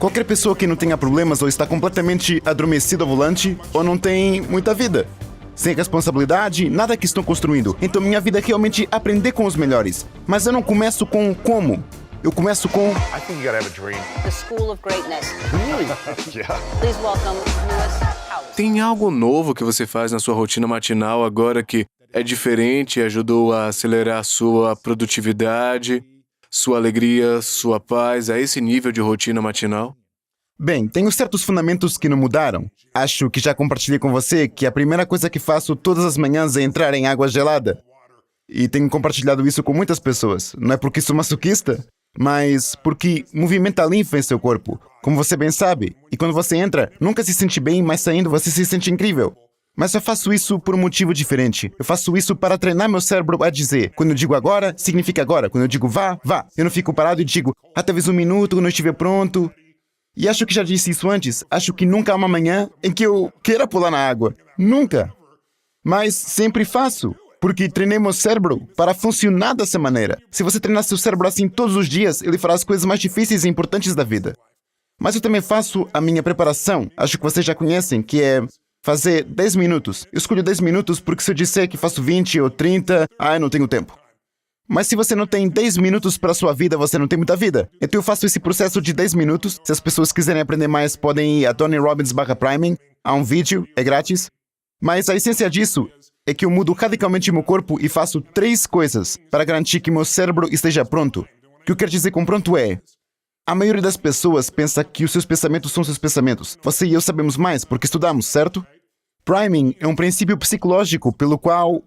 Qualquer pessoa que não tenha problemas ou está completamente adormecida ao volante ou não tem muita vida. Sem responsabilidade, nada que estão construindo. Então minha vida é realmente aprender com os melhores. Mas eu não começo com como. Eu começo com... I think you gotta have a dream. The School of Greatness. Yeah. Please welcome Lewis Howes. Tem algo novo que você faz na sua rotina matinal agora que é diferente e ajudou a acelerar sua produtividade, sua alegria, sua paz, a esse nível de rotina matinal? Bem, tenho certos fundamentos que não mudaram. Acho que já compartilhei com você que a primeira coisa que faço todas as manhãs é entrar em água gelada. E tenho compartilhado isso com muitas pessoas. Não é porque sou masoquista, mas porque movimenta a linfa em seu corpo, como você bem sabe. E quando você entra, nunca se sente bem, mas saindo você se sente incrível. Mas eu faço isso por um motivo diferente. Eu faço isso para treinar meu cérebro a dizer, quando eu digo agora, significa agora. Quando eu digo vá, vá. Eu não fico parado e digo, talvez um minuto, quando eu estiver pronto. E acho que já disse isso antes, acho que nunca há uma manhã em que eu queira pular na água. Nunca. Mas sempre faço, porque treinei meu cérebro para funcionar dessa maneira. Se você treinar seu cérebro assim todos os dias, ele fará as coisas mais difíceis e importantes da vida. Mas eu também faço a minha preparação, acho que vocês já conhecem, que é fazer 10 minutos. Eu escolho 10 minutos porque se eu disser que faço 20 ou 30, eu não tenho tempo. Mas se você não tem 10 minutos para a sua vida, você não tem muita vida. Então eu faço esse processo de 10 minutos. Se as pessoas quiserem aprender mais, podem ir a Tony Robbins/Priming. Há um vídeo, é grátis. Mas a essência disso é que eu mudo radicalmente meu corpo e faço 3 coisas para garantir que meu cérebro esteja pronto. O que eu quero dizer com pronto é... A maioria das pessoas pensa que os seus pensamentos são seus pensamentos. Você e eu sabemos mais porque estudamos, certo? Priming é um princípio psicológico pelo qual...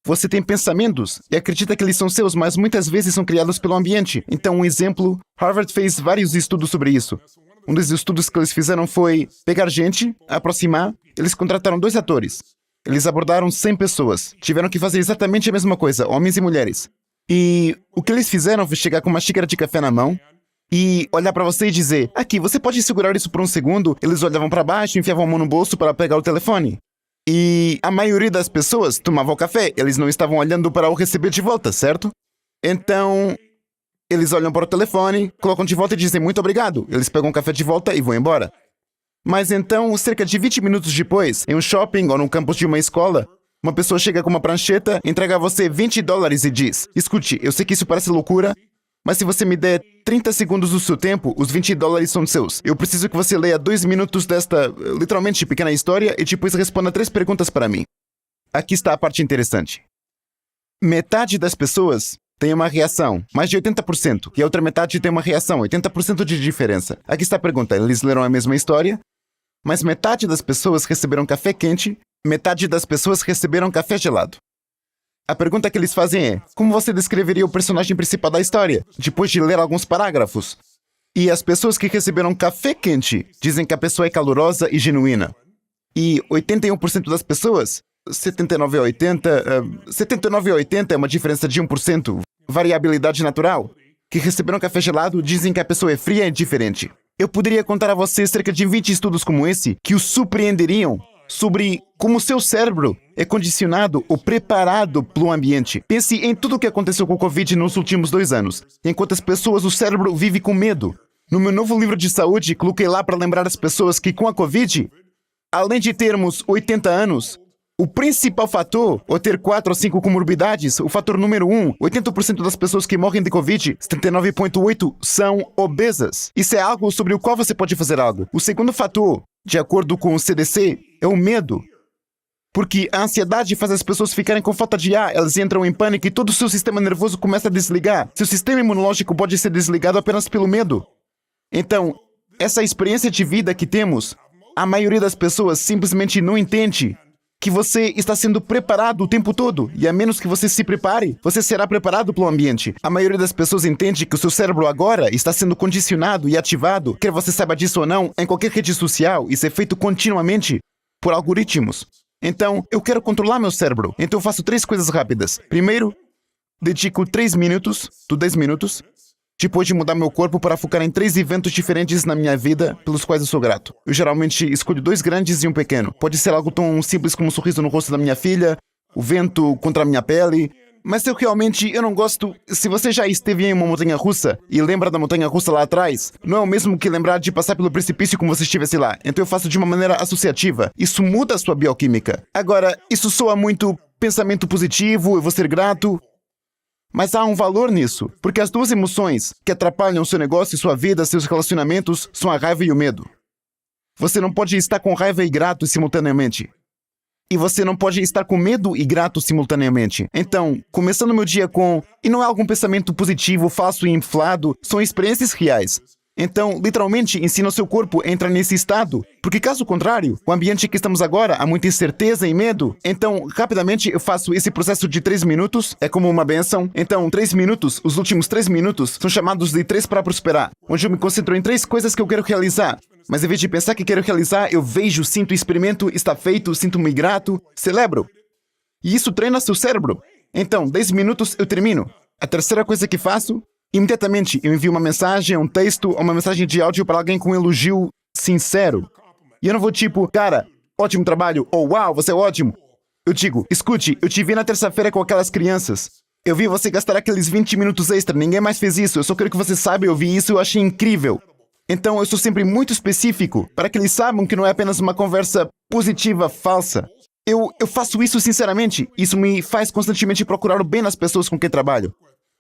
Você tem pensamentos e acredita que eles são seus, mas muitas vezes são criados pelo ambiente. Então, um exemplo, Harvard fez vários estudos sobre isso. Um dos estudos que eles fizeram foi pegar gente, aproximar, eles contrataram 2 atores. Eles abordaram 100 pessoas, tiveram que fazer exatamente a mesma coisa, homens e mulheres. E o que eles fizeram foi chegar com uma xícara de café na mão e olhar para você e dizer, aqui, você pode segurar isso por um segundo? Eles olhavam para baixo e enfiavam a mão no bolso para pegar o telefone. E a maioria das pessoas tomava o café, eles não estavam olhando para o receber de volta, certo? Então, eles olham para o telefone, colocam de volta e dizem muito obrigado. Eles pegam o café de volta e vão embora. Mas então, cerca de 20 minutos depois, em um shopping ou no campus de uma escola, uma pessoa chega com uma prancheta, entrega a você $20 e diz, escute, eu sei que isso parece loucura, mas se você me der 30 segundos do seu tempo, os $20 são seus. Eu preciso que você leia 2 minutos desta, literalmente, pequena história e depois responda 3 perguntas para mim. Aqui está a parte interessante. Metade das pessoas tem uma reação, mais de 80%, e a outra metade tem uma reação, 80% de diferença. Aqui está a pergunta, eles leram a mesma história, mas metade das pessoas receberam café quente, metade das pessoas receberam café gelado. A pergunta que eles fazem é, como você descreveria o personagem principal da história, depois de ler alguns parágrafos? E as pessoas que receberam café quente dizem que a pessoa é calorosa e genuína. E 81% das pessoas, 79 a 80, 79 a 80 é uma diferença de 1%, variabilidade natural, que receberam café gelado dizem que a pessoa é fria e diferente. Eu poderia contar a você cerca de 20 estudos como esse que o surpreenderiam sobre como seu cérebro é condicionado ou preparado pelo ambiente. Pense em tudo o que aconteceu com o Covid nos últimos 2 anos. Enquanto as pessoas, o cérebro vive com medo. No meu novo livro de saúde, coloquei lá para lembrar as pessoas que com a Covid, além de termos 80 anos, o principal fator, ou ter 4 ou 5 comorbidades, o fator número 1, 80% das pessoas que morrem de Covid, 79,8%, são obesas. Isso é algo sobre o qual você pode fazer algo. O segundo fator, de acordo com o CDC, é o medo. Porque a ansiedade faz as pessoas ficarem com falta de ar, elas entram em pânico e todo o seu sistema nervoso começa a desligar. Seu sistema imunológico pode ser desligado apenas pelo medo. Então, essa experiência de vida que temos, a maioria das pessoas simplesmente não entende que você está sendo preparado o tempo todo, e a menos que você se prepare, você será preparado pelo ambiente. A maioria das pessoas entende que o seu cérebro agora está sendo condicionado e ativado, quer você saiba disso ou não, em qualquer rede social, isso é feito continuamente por algoritmos. Então, eu quero controlar meu cérebro, então eu faço 3 coisas rápidas. Primeiro, dedico 3 minutos, 10 minutos, depois de mudar meu corpo para focar em 3 eventos diferentes na minha vida, pelos quais eu sou grato. Eu geralmente escolho 2 grandes e um pequeno. Pode ser algo tão simples como um sorriso no rosto da minha filha, o vento contra a minha pele, Mas eu não gosto. Se você já esteve em uma montanha-russa e lembra da montanha-russa lá atrás, não é o mesmo que lembrar de passar pelo precipício como você estivesse lá. Então eu faço de uma maneira associativa. Isso muda a sua bioquímica. Agora, isso soa muito pensamento positivo, eu vou ser grato. Mas há um valor nisso, porque as duas emoções que atrapalham seu negócio, sua vida, seus relacionamentos, são a raiva e o medo. Você não pode estar com raiva e grato simultaneamente. E você não pode estar com medo e grato simultaneamente. Então, começando meu dia com... E não é algum pensamento positivo, falso e inflado, são experiências reais. Então, literalmente, ensina o seu corpo a entrar nesse estado. Porque caso contrário, o ambiente que estamos agora, há muita incerteza e medo. Então, rapidamente, eu faço esse processo de 3 minutos. É como uma benção. Então, 3 minutos, os últimos 3 minutos, são chamados de 3 para prosperar. Onde eu me concentro em 3 coisas que eu quero realizar. Mas em vez de pensar que quero realizar, eu vejo, sinto, experimento, está feito, sinto-me grato, celebro. E isso treina seu cérebro. Então, 10 minutos eu termino. A terceira coisa que faço, imediatamente eu envio uma mensagem, um texto ou uma mensagem de áudio para alguém com um elogio sincero. E eu não vou tipo, cara, ótimo trabalho, ou uau, você é ótimo. Eu digo, escute, eu te vi na terça-feira com aquelas crianças. Eu vi você gastar aqueles 20 minutos extra, ninguém mais fez isso, eu só quero que você saiba, eu vi isso e eu achei incrível. Então eu sou sempre muito específico, para que eles saibam que não é apenas uma conversa positiva falsa. Eu faço isso sinceramente, isso me faz constantemente procurar o bem nas pessoas com quem trabalho.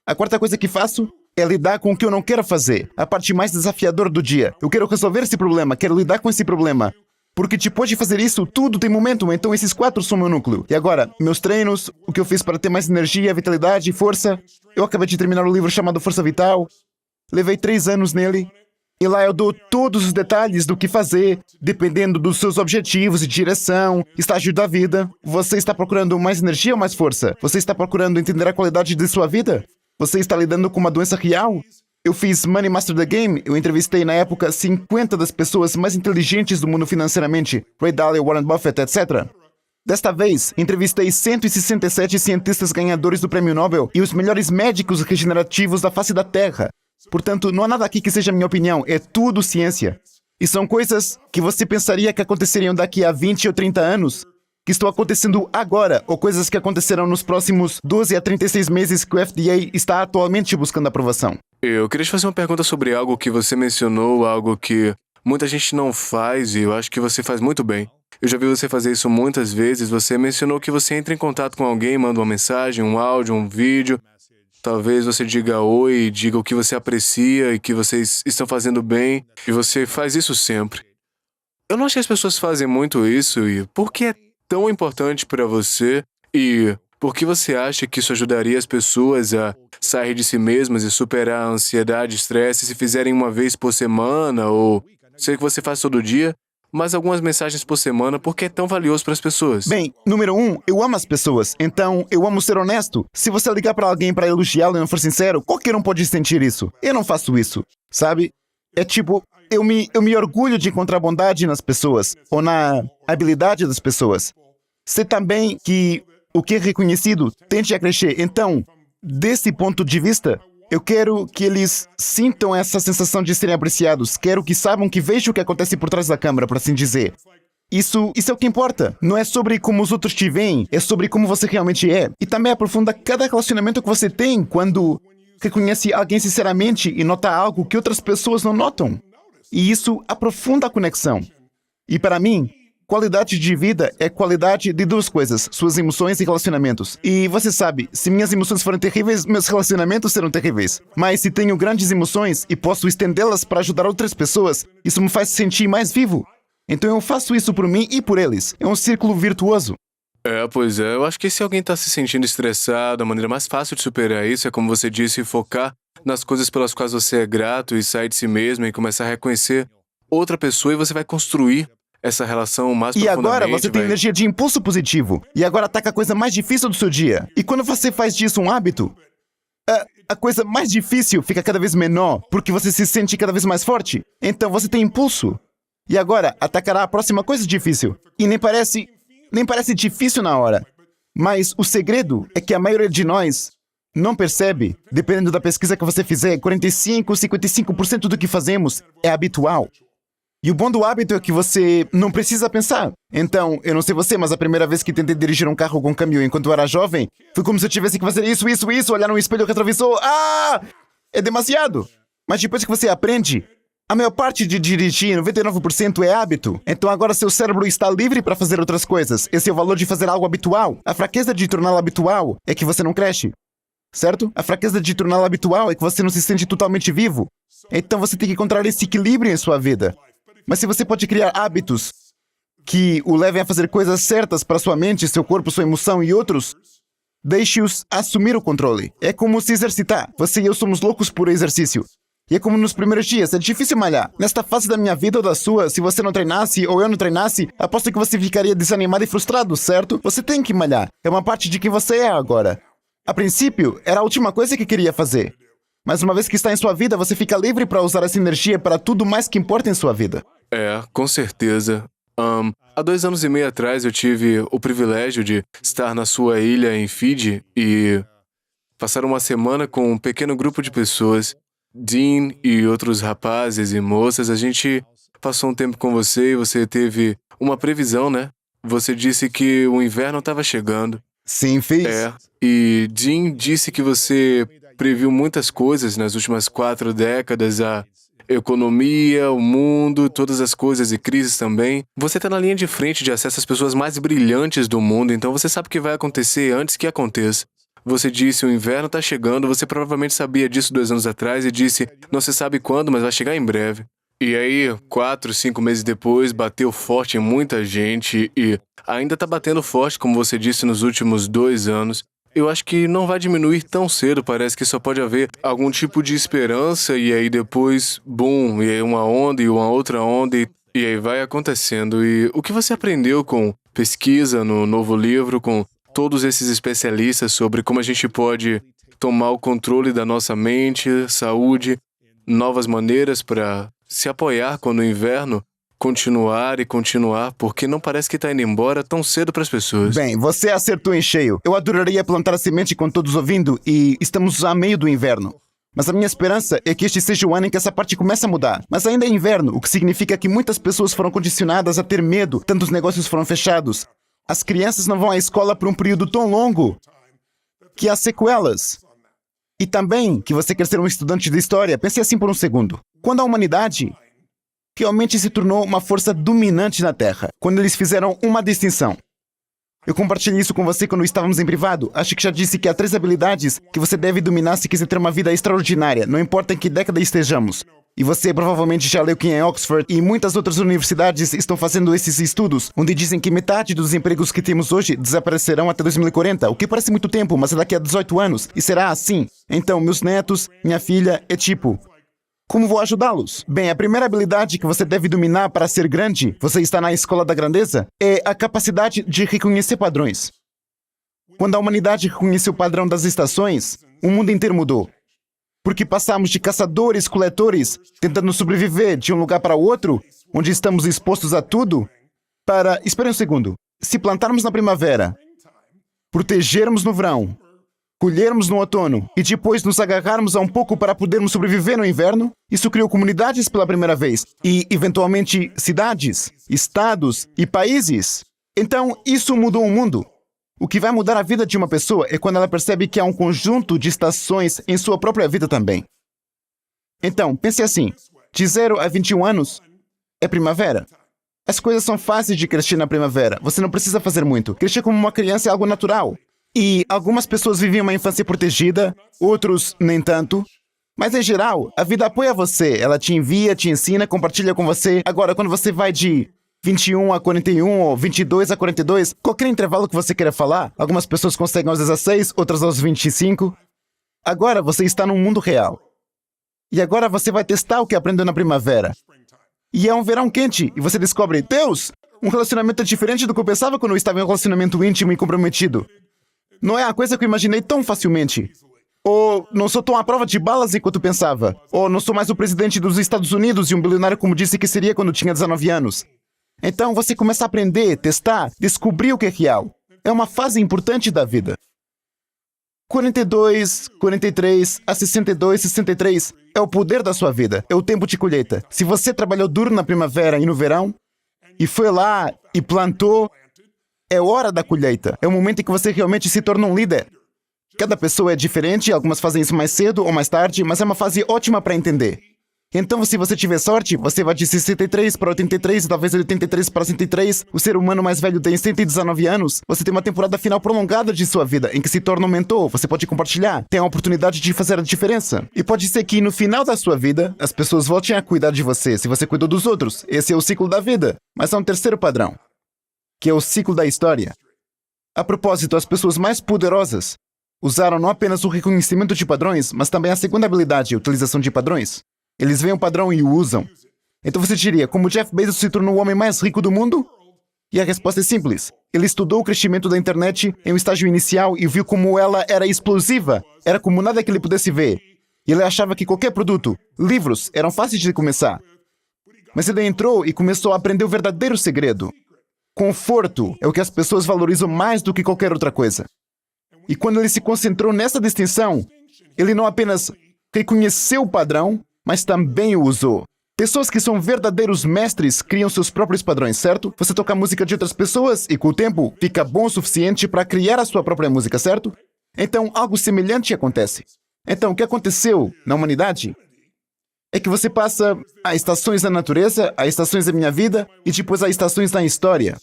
A quarta coisa que faço é lidar com o que eu não quero fazer, a parte mais desafiadora do dia. Eu quero resolver esse problema, quero lidar com esse problema. Porque depois de fazer isso, tudo tem momentum, então esses 4 são meu núcleo. E agora, meus treinos, o que eu fiz para ter mais energia, vitalidade e força. Eu acabei de terminar um livro chamado Força Vital. Levei 3 anos nele. E lá eu dou todos os detalhes do que fazer, dependendo dos seus objetivos e direção, estágio da vida. Você está procurando mais energia ou mais força? Você está procurando entender a qualidade de sua vida? Você está lidando com uma doença real? Eu fiz Money Master the Game. Eu entrevistei na época 50 das pessoas mais inteligentes do mundo financeiramente, Ray Dalio, Warren Buffett, etc. Desta vez, entrevistei 167 cientistas ganhadores do Prêmio Nobel e os melhores médicos regenerativos da face da Terra. Portanto, não há nada aqui que seja minha opinião, é tudo ciência. E são coisas que você pensaria que aconteceriam daqui a 20 ou 30 anos, que estão acontecendo agora, ou coisas que acontecerão nos próximos 12 a 36 meses que o FDA está atualmente buscando aprovação. Eu queria te fazer uma pergunta sobre algo que você mencionou, algo que muita gente não faz e eu acho que você faz muito bem. Eu já vi você fazer isso muitas vezes. Você mencionou que você entra em contato com alguém, manda uma mensagem, um áudio, um vídeo. Talvez você diga oi, diga o que você aprecia e que vocês estão fazendo bem. E você faz isso sempre. Eu não acho que as pessoas fazem muito isso. E por que é tão importante para você? E por que você acha que isso ajudaria as pessoas a sair de si mesmas e superar a ansiedade e estresse se fizerem uma vez por semana? Ou sei que você faz todo dia, mas algumas mensagens por semana, porque é tão valioso para as pessoas? Bem, número 1, eu amo as pessoas, então eu amo ser honesto. Se você ligar para alguém para elogiá-lo e não for sincero, qualquer um pode sentir isso. Eu não faço isso, sabe? É tipo, eu me orgulho de encontrar bondade nas pessoas, ou na habilidade das pessoas. Sei também que o que é reconhecido tende a crescer. Então, desse ponto de vista, eu quero que eles sintam essa sensação de serem apreciados. Quero que saibam, que vejam o que acontece por trás da câmera, por assim dizer. Isso é o que importa. Não é sobre como os outros te veem, é sobre como você realmente é. E também aprofunda cada relacionamento que você tem quando reconhece alguém sinceramente e nota algo que outras pessoas não notam. E isso aprofunda a conexão. E para mim, qualidade de vida é qualidade de 2 coisas, suas emoções e relacionamentos. E você sabe, se minhas emoções forem terríveis, meus relacionamentos serão terríveis. Mas se tenho grandes emoções e posso estendê-las para ajudar outras pessoas, isso me faz sentir mais vivo. Então eu faço isso por mim e por eles. É um círculo virtuoso. Pois é. Eu acho que se alguém está se sentindo estressado, a maneira mais fácil de superar isso é, como você disse, focar nas coisas pelas quais você é grato e sair de si mesmo e começar a reconhecer outra pessoa e você vai construir essa relação mais E profundamente. agora você tem energia de impulso positivo. E agora ataca a coisa mais difícil do seu dia. E quando você faz disso um hábito, a coisa mais difícil fica cada vez menor, porque você se sente cada vez mais forte. Então você tem impulso. E agora atacará a próxima coisa difícil. E nem parece difícil na hora. Mas o segredo é que a maioria de nós não percebe. Dependendo da pesquisa que você fizer, 45, 55% do que fazemos é habitual. E o bom do hábito é que você não precisa pensar. Então, eu não sei você, mas a primeira vez que tentei dirigir um carro com câmbio enquanto eu era jovem, foi como se eu tivesse que fazer isso, olhar no espelho retrovisor. Ah! É demasiado. Mas depois que você aprende, a maior parte de dirigir, 99%, é hábito. Então agora seu cérebro está livre para fazer outras coisas. Esse é o valor de fazer algo habitual. A fraqueza de torná-lo habitual é que você não cresce. Certo? A fraqueza de torná-lo habitual é que você não se sente totalmente vivo. Então você tem que encontrar esse equilíbrio em sua vida. Mas se você pode criar hábitos que o levem a fazer coisas certas para sua mente, seu corpo, sua emoção e outros, deixe-os assumir o controle. É como se exercitar. Você e eu somos loucos por exercício. E é como nos primeiros dias, é difícil malhar. Nesta fase da minha vida ou da sua, se você não treinasse ou eu não treinasse, aposto que você ficaria desanimado e frustrado, certo? Você tem que malhar. É uma parte de quem você é agora. A princípio, era a última coisa que queria fazer. Mas uma vez que está em sua vida, você fica livre para usar essa energia para tudo mais que importa em sua vida. Com certeza. Há 2 anos e meio atrás eu tive o privilégio de estar na sua ilha em Fiji e passar uma semana com um pequeno grupo de pessoas. Dean e outros rapazes e moças, a gente passou um tempo com você e você teve uma previsão, né? Você disse que o inverno estava chegando. Sim, fiz. E Dean disse que você previu muitas coisas nas últimas 4 décadas, a economia, o mundo, todas as coisas e crises também. Você está na linha de frente de acesso às pessoas mais brilhantes do mundo, então você sabe o que vai acontecer antes que aconteça. Você disse, o inverno está chegando, você provavelmente sabia disso 2 anos atrás e disse, não se sabe quando, mas vai chegar em breve. E aí, 4, 5 meses depois, bateu forte em muita gente e ainda está batendo forte, como você disse, nos últimos 2 anos. Eu acho que não vai diminuir tão cedo, parece que só pode haver algum tipo de esperança e aí depois, boom, e aí uma onda e uma outra onda e aí vai acontecendo. E o que você aprendeu com pesquisa no novo livro, com todos esses especialistas sobre como a gente pode tomar o controle da nossa mente, saúde, novas maneiras para se apoiar quando o inverno continuar e continuar, porque não parece que está indo embora tão cedo para as pessoas. Bem, você acertou em cheio. Eu adoraria plantar a semente com todos ouvindo e estamos a meio do inverno. Mas a minha esperança é que este seja o ano em que essa parte comece a mudar. Mas ainda é inverno, o que significa que muitas pessoas foram condicionadas a ter medo, tantos negócios foram fechados. As crianças não vão à escola por um período tão longo que há sequelas. E também que você quer ser um estudante de história, pense assim por um segundo. Quando a humanidade realmente se tornou uma força dominante na Terra, quando eles fizeram uma distinção. Eu compartilhei isso com você quando estávamos em privado. Acho que já disse que há 3 habilidades que você deve dominar se quiser ter uma vida extraordinária, não importa em que década estejamos. E você provavelmente já leu que em Oxford e muitas outras universidades estão fazendo esses estudos, onde dizem que metade dos empregos que temos hoje desaparecerão até 2040, o que parece muito tempo, mas é daqui a 18 anos, e será assim. Então, meus netos, minha filha, é tipo... Como vou ajudá-los? Bem, a primeira habilidade que você deve dominar para ser grande, você está na escola da grandeza, é a capacidade de reconhecer padrões. Quando a humanidade reconheceu o padrão das estações, o mundo inteiro mudou. Porque passamos de caçadores-coletores, tentando sobreviver de um lugar para o outro, onde estamos expostos a tudo, para... Espere um segundo. Se plantarmos na primavera, protegermos no verão, colhermos no outono e depois nos agarrarmos a um pouco para podermos sobreviver no inverno, isso criou comunidades pela primeira vez e, eventualmente, cidades, estados e países. Então, isso mudou o mundo. O que vai mudar a vida de uma pessoa é quando ela percebe que há um conjunto de estações em sua própria vida também. Então, pense assim, de 0 a 21 anos é primavera. As coisas são fáceis de crescer na primavera. Você não precisa fazer muito. Crescer como uma criança é algo natural. E algumas pessoas vivem uma infância protegida, outros nem tanto. Mas, em geral, a vida apoia você. Ela te envia, te ensina, compartilha com você. Agora, quando você vai de 21 a 41 ou 22 a 42, qualquer intervalo que você queira falar, algumas pessoas conseguem aos 16, outras aos 25. Agora, você está num mundo real. E agora você vai testar o que aprendeu na primavera. E é um verão quente, e você descobre, Deus, um relacionamento é diferente do que eu pensava quando eu estava em um relacionamento íntimo e comprometido. Não é a coisa que eu imaginei tão facilmente. Ou não sou tão à prova de balas enquanto pensava. Ou não sou mais o presidente dos Estados Unidos e um bilionário como disse que seria quando tinha 19 anos. Então você começa a aprender, testar, descobrir o que é real. É uma fase importante da vida. 42, 43, a 62, 63 é o poder da sua vida, é o tempo de colheita. Se você trabalhou duro na primavera e no verão, e foi lá e plantou, é hora da colheita. É o momento em que você realmente se torna um líder. Cada pessoa é diferente, algumas fazem isso mais cedo ou mais tarde, mas é uma fase ótima para entender. Então, se você tiver sorte, você vai de 63 para 83, talvez de 83 para 103. O ser humano mais velho tem 119 anos. Você tem uma temporada final prolongada de sua vida, em que se torna um mentor. Você pode compartilhar, tem a oportunidade de fazer a diferença. E pode ser que no final da sua vida, as pessoas voltem a cuidar de você, se você cuidou dos outros. Esse é o ciclo da vida. Mas há um terceiro padrão, que é o ciclo da história. A propósito, as pessoas mais poderosas usaram não apenas o reconhecimento de padrões, mas também a segunda habilidade, a utilização de padrões. Eles veem o padrão e o usam. Então você diria, como Jeff Bezos se tornou o homem mais rico do mundo? E a resposta é simples. Ele estudou o crescimento da internet em um estágio inicial e viu como ela era explosiva. Era como nada que ele pudesse ver. E ele achava que qualquer produto, livros, eram fáceis de começar. Mas ele entrou e começou a aprender o verdadeiro segredo. Conforto é o que as pessoas valorizam mais do que qualquer outra coisa. E quando ele se concentrou nessa distinção, ele não apenas reconheceu o padrão, mas também o usou. Pessoas que são verdadeiros mestres criam seus próprios padrões, certo? Você toca a música de outras pessoas e, com o tempo, fica bom o suficiente para criar a sua própria música, certo? Então, algo semelhante acontece. Então, o que aconteceu na humanidade é que você passa a estações da natureza, a estações da minha vida e depois a estações da história.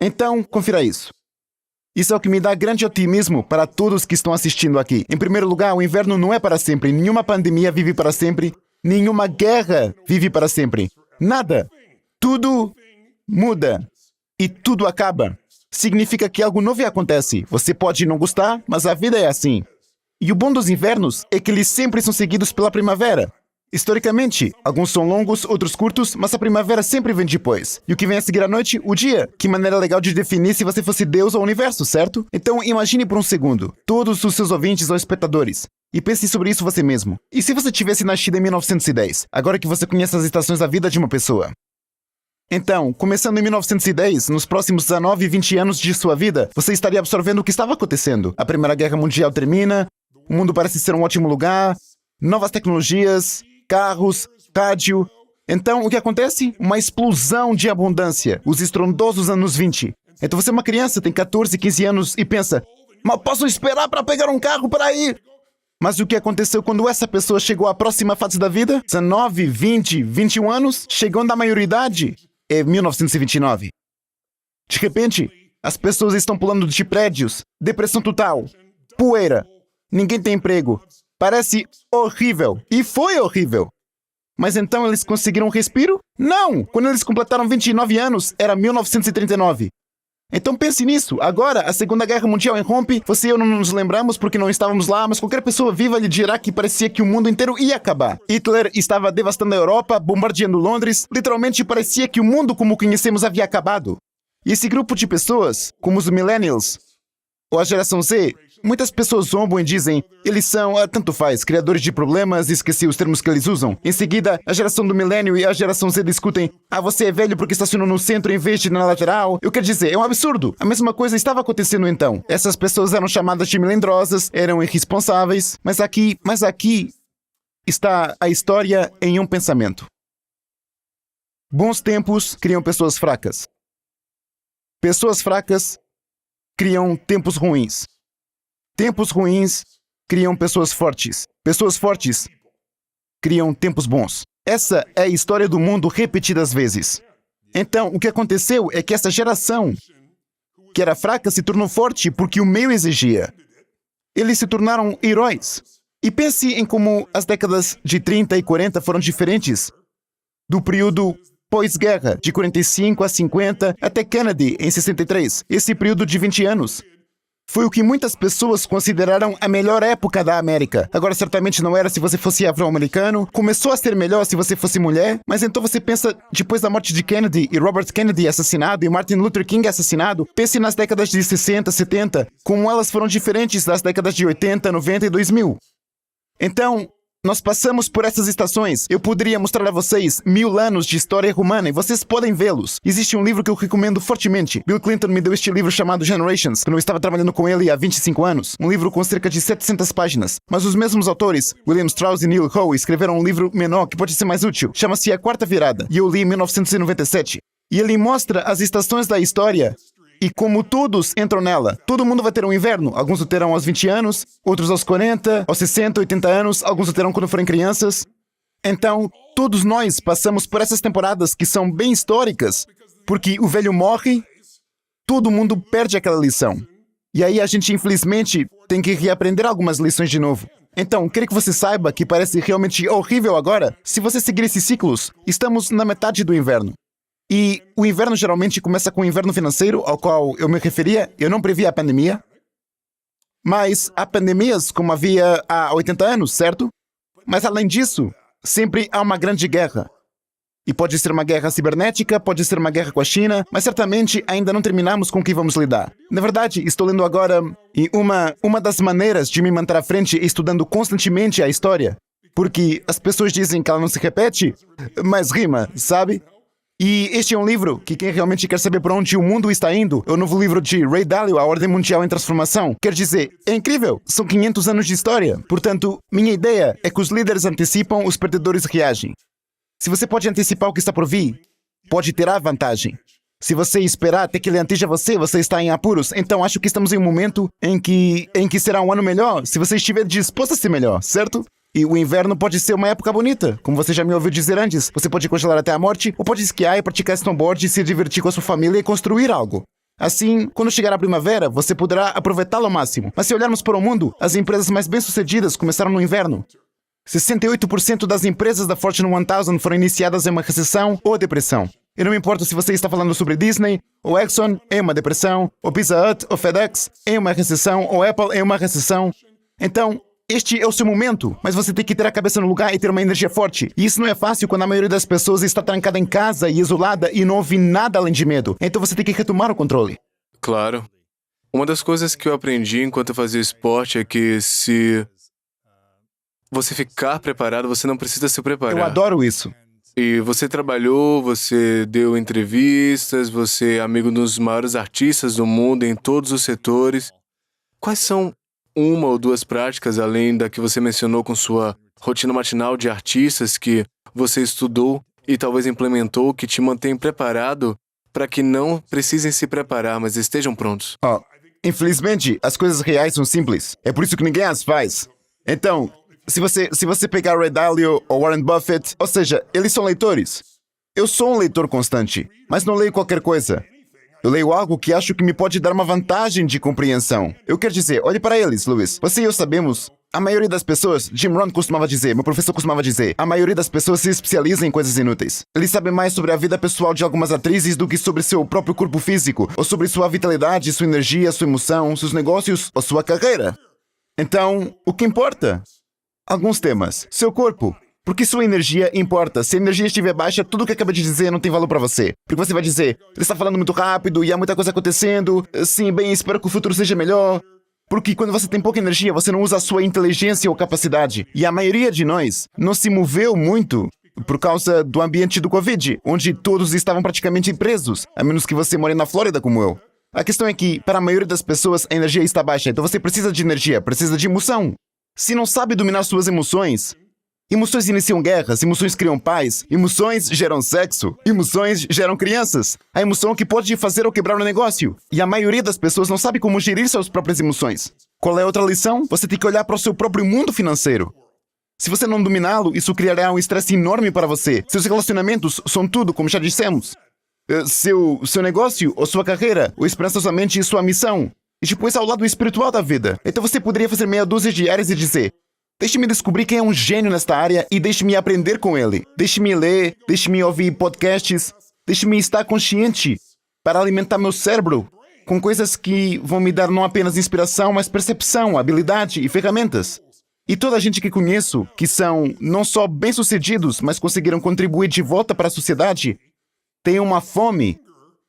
Então, confira isso. Isso é o que me dá grande otimismo para todos que estão assistindo aqui. Em primeiro lugar, o inverno não é para sempre. Nenhuma pandemia vive para sempre. Nenhuma guerra vive para sempre. Nada. Tudo muda. E tudo acaba. Significa que algo novo acontece. Você pode não gostar, mas a vida é assim. E o bom dos invernos é que eles sempre são seguidos pela primavera. Historicamente, alguns são longos, outros curtos, mas a primavera sempre vem depois. E o que vem a seguir à noite? O dia. Que maneira legal de definir se você fosse Deus ou universo, certo? Então, imagine por um segundo, todos os seus ouvintes ou espectadores, e pense sobre isso você mesmo. E se você tivesse nascido em 1910, agora que você conhece as estações da vida de uma pessoa? Então, começando em 1910, nos próximos 19 e 20 anos de sua vida, você estaria absorvendo o que estava acontecendo. A Primeira Guerra Mundial termina, o mundo parece ser um ótimo lugar, novas tecnologias, carros, rádio. Então, o que acontece? Uma explosão de abundância. Os estrondosos anos 20. Então você é uma criança, tem 14, 15 anos e pensa, mas posso esperar para pegar um carro para ir? Mas o que aconteceu quando essa pessoa chegou à próxima fase da vida? 19, 20, 21 anos, chegando à maioridade. É 1929. De repente, as pessoas estão pulando de prédios, depressão total, poeira, ninguém tem emprego. Parece horrível. E foi horrível. Mas então eles conseguiram um respiro? Não! Quando eles completaram 29 anos, era 1939. Então pense nisso. Agora, a Segunda Guerra Mundial irrompe. Você e eu não nos lembramos porque não estávamos lá, mas qualquer pessoa viva lhe dirá que parecia que o mundo inteiro ia acabar. Hitler estava devastando a Europa, bombardeando Londres. Literalmente parecia que o mundo como o conhecemos havia acabado. E esse grupo de pessoas, como os millennials, ou a geração Z, muitas pessoas zombam e dizem, eles são, tanto faz, criadores de problemas, esqueci os termos que eles usam. Em seguida, a geração do milênio e a geração Z discutem, você é velho porque estacionou no centro em vez de na lateral. Eu quero dizer, é um absurdo. A mesma coisa estava acontecendo então. Essas pessoas eram chamadas de melindrosas, eram irresponsáveis, mas aqui está a história em um pensamento. Bons tempos criam pessoas fracas. Pessoas fracas criam tempos ruins. Tempos ruins criam pessoas fortes. Pessoas fortes criam tempos bons. Essa é a história do mundo repetidas vezes. Então, o que aconteceu é que essa geração, que era fraca, se tornou forte porque o meio exigia. Eles se tornaram heróis. E pense em como as décadas de 30 e 40 foram diferentes do período pós-guerra, de 45 a 50, até Kennedy, em 63. Esse período de 20 anos foi o que muitas pessoas consideraram a melhor época da América. Agora, certamente não era se você fosse afro-americano. Começou a ser melhor se você fosse mulher. Mas então você pensa, depois da morte de Kennedy e Robert Kennedy assassinado e Martin Luther King assassinado, pense nas décadas de 60, 70, como elas foram diferentes das décadas de 80, 90 e 2000. Então, Nós passamos por essas estações. Eu poderia mostrar a vocês 1000 anos de história humana e vocês podem vê-los. Existe um livro que eu recomendo fortemente. Bill Clinton me deu este livro chamado Generations, quando eu estava trabalhando com ele há 25 anos. Um livro com cerca de 700 páginas. Mas os mesmos autores, William Strauss e Neil Howe, escreveram um livro menor que pode ser mais útil. Chama-se A Quarta Virada. E eu li em 1997. E ele mostra as estações da história e como todos entram nela. Todo mundo vai ter um inverno. Alguns o terão aos 20 anos, outros aos 40, aos 60, 80 anos, alguns o terão quando forem crianças. Então, todos nós passamos por essas temporadas que são bem históricas, porque o velho morre, todo mundo perde aquela lição. E aí a gente, infelizmente, tem que reaprender algumas lições de novo. Então, quero que você saiba que parece realmente horrível agora. Se você seguir esses ciclos, estamos na metade do inverno. E o inverno geralmente começa com o inverno financeiro, ao qual eu me referia. Eu não previa a pandemia. Mas há pandemias como havia há 80 anos, certo? Mas além disso, sempre há uma grande guerra. E pode ser uma guerra cibernética, pode ser uma guerra com a China, mas certamente ainda não terminamos com o que vamos lidar. Na verdade, estou lendo agora, e uma das maneiras de me manter à frente é estudando constantemente a história. Porque as pessoas dizem que ela não se repete, mas rima, sabe? E este é um livro que quem realmente quer saber para onde o mundo está indo é o novo livro de Ray Dalio, A Ordem Mundial em Transformação. Quer dizer, é incrível, são 500 anos de história. Portanto, minha ideia é que os líderes antecipam, os perdedores reagem. Se você pode antecipar o que está por vir, pode ter a vantagem. Se você esperar até que ele atinja você, você está em apuros. Então acho que estamos em um momento em que será um ano melhor, se você estiver disposto a ser melhor, certo? E o inverno pode ser uma época bonita, como você já me ouviu dizer antes. Você pode congelar até a morte, ou pode esquiar e praticar snowboard, se divertir com a sua família e construir algo. Assim, quando chegar a primavera, você poderá aproveitá-lo ao máximo. Mas se olharmos para o mundo, as empresas mais bem-sucedidas começaram no inverno. 68% das empresas da Fortune 1000 foram iniciadas em uma recessão ou depressão. E não me importa se você está falando sobre Disney, ou Exxon em uma depressão, ou Pizza Hut, ou FedEx em uma recessão, ou Apple em uma recessão. Então, este é o seu momento, mas você tem que ter a cabeça no lugar e ter uma energia forte. E isso não é fácil quando a maioria das pessoas está trancada em casa e isolada e não ouve nada além de medo. Então você tem que retomar o controle. Claro. Uma das coisas que eu aprendi enquanto eu fazia esporte é que se você ficar preparado, você não precisa se preparar. Eu adoro isso. E você trabalhou, você deu entrevistas, você é amigo dos maiores artistas do mundo em todos os setores. Quais são uma ou duas práticas, além da que você mencionou com sua rotina matinal de artistas, que você estudou e talvez implementou, que te mantém preparado para que não precisem se preparar, mas estejam prontos? Infelizmente, as coisas reais são simples. É por isso que ninguém as faz. Então, se você pegar Ray Dalio ou Warren Buffett, ou seja, eles são leitores. Eu sou um leitor constante, mas não leio qualquer coisa. Eu leio algo que acho que me pode dar uma vantagem de compreensão. Eu quero dizer, olhe para eles, Luiz. Você e eu sabemos, a maioria das pessoas, Jim Rohn costumava dizer, meu professor costumava dizer, a maioria das pessoas se especializa em coisas inúteis. Eles sabem mais sobre a vida pessoal de algumas atrizes do que sobre seu próprio corpo físico, ou sobre sua vitalidade, sua energia, sua emoção, seus negócios ou sua carreira. Então, o que importa? Alguns temas. Seu corpo. Porque sua energia importa. Se a energia estiver baixa, tudo o que acabei de dizer não tem valor para você. Porque você vai dizer, ele está falando muito rápido e há muita coisa acontecendo. Sim, bem, espero que o futuro seja melhor. Porque quando você tem pouca energia, você não usa a sua inteligência ou capacidade. E a maioria de nós não se moveu muito por causa do ambiente do Covid, onde todos estavam praticamente presos, a menos que você more na Flórida como eu. A questão é que, para a maioria das pessoas, a energia está baixa. Então você precisa de energia, precisa de emoção. Se não sabe dominar suas emoções, emoções iniciam guerras, emoções criam paz, emoções geram sexo, emoções geram crianças. A emoção que pode fazer ou quebrar um negócio. E a maioria das pessoas não sabe como gerir suas próprias emoções. Qual é a outra lição? Você tem que olhar para o seu próprio mundo financeiro. Se você não dominá-lo, isso criará um estresse enorme para você. Seus relacionamentos são tudo, como já dissemos. Seu negócio, ou sua carreira, ou esperançosamente sua missão. E depois ao lado espiritual da vida. Então você poderia fazer meia dúzia de áreas e dizer, deixe-me descobrir quem é um gênio nesta área e deixe-me aprender com ele. Deixe-me ler, deixe-me ouvir podcasts, deixe-me estar consciente para alimentar meu cérebro com coisas que vão me dar não apenas inspiração, mas percepção, habilidade e ferramentas. E toda a gente que conheço, que são não só bem-sucedidos, mas conseguiram contribuir de volta para a sociedade, tem uma fome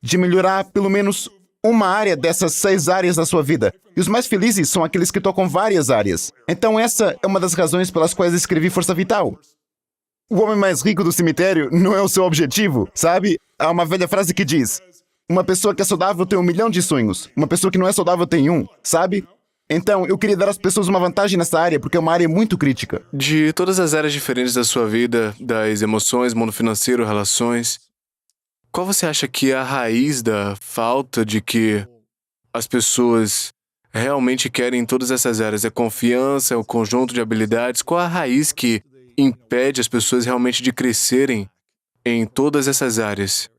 de melhorar pelo menos uma área dessas 6 áreas da sua vida. E os mais felizes são aqueles que tocam várias áreas. Então essa é uma das razões pelas quais escrevi Força Vital. O homem mais rico do cemitério não é o seu objetivo, sabe? Há uma velha frase que diz: uma pessoa que é saudável tem 1 milhão de sonhos. Uma pessoa que não é saudável tem um, sabe? Então, eu queria dar às pessoas uma vantagem nessa área, porque é uma área muito crítica. De todas as áreas diferentes da sua vida, das emoções, mundo financeiro, relações, qual você acha que é a raiz da falta de que as pessoas realmente querem em todas essas áreas? É confiança, é o conjunto de habilidades? Qual a raiz que impede as pessoas realmente de crescerem em todas essas áreas?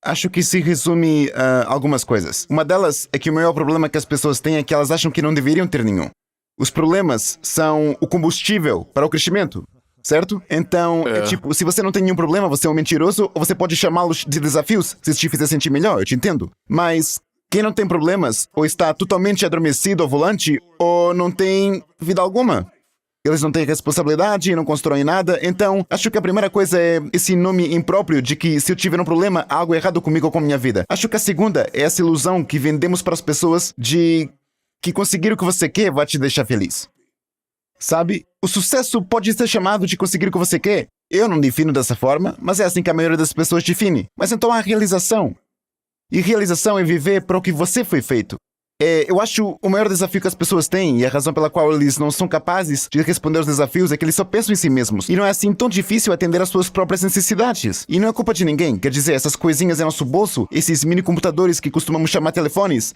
Acho que se resume a algumas coisas. Uma delas é que o maior problema que as pessoas têm é que elas acham que não deveriam ter nenhum. Os problemas são o combustível para o crescimento, certo? Então, é tipo, se você não tem nenhum problema, você é um mentiroso, ou você pode chamá-los de desafios, se isso te fizer sentir melhor, eu te entendo. Mas quem não tem problemas, ou está totalmente adormecido ao volante, ou não tem vida alguma. Eles não têm responsabilidade, não constroem nada, então acho que a primeira coisa é esse nome impróprio de que se eu tiver um problema, há algo errado comigo ou com a minha vida. Acho que a segunda é essa ilusão que vendemos para as pessoas de que conseguir o que você quer vai te deixar feliz. Sabe? O sucesso pode ser chamado de conseguir o que você quer. Eu não defino dessa forma, mas é assim que a maioria das pessoas define. Mas então há realização. E realização é viver para o que você foi feito. Eu acho o maior desafio que as pessoas têm, e a razão pela qual eles não são capazes de responder aos desafios, é que eles só pensam em si mesmos. E não é assim tão difícil atender às suas próprias necessidades. E não é culpa de ninguém. Quer dizer, essas coisinhas em nosso bolso, esses mini computadores que costumamos chamar telefones,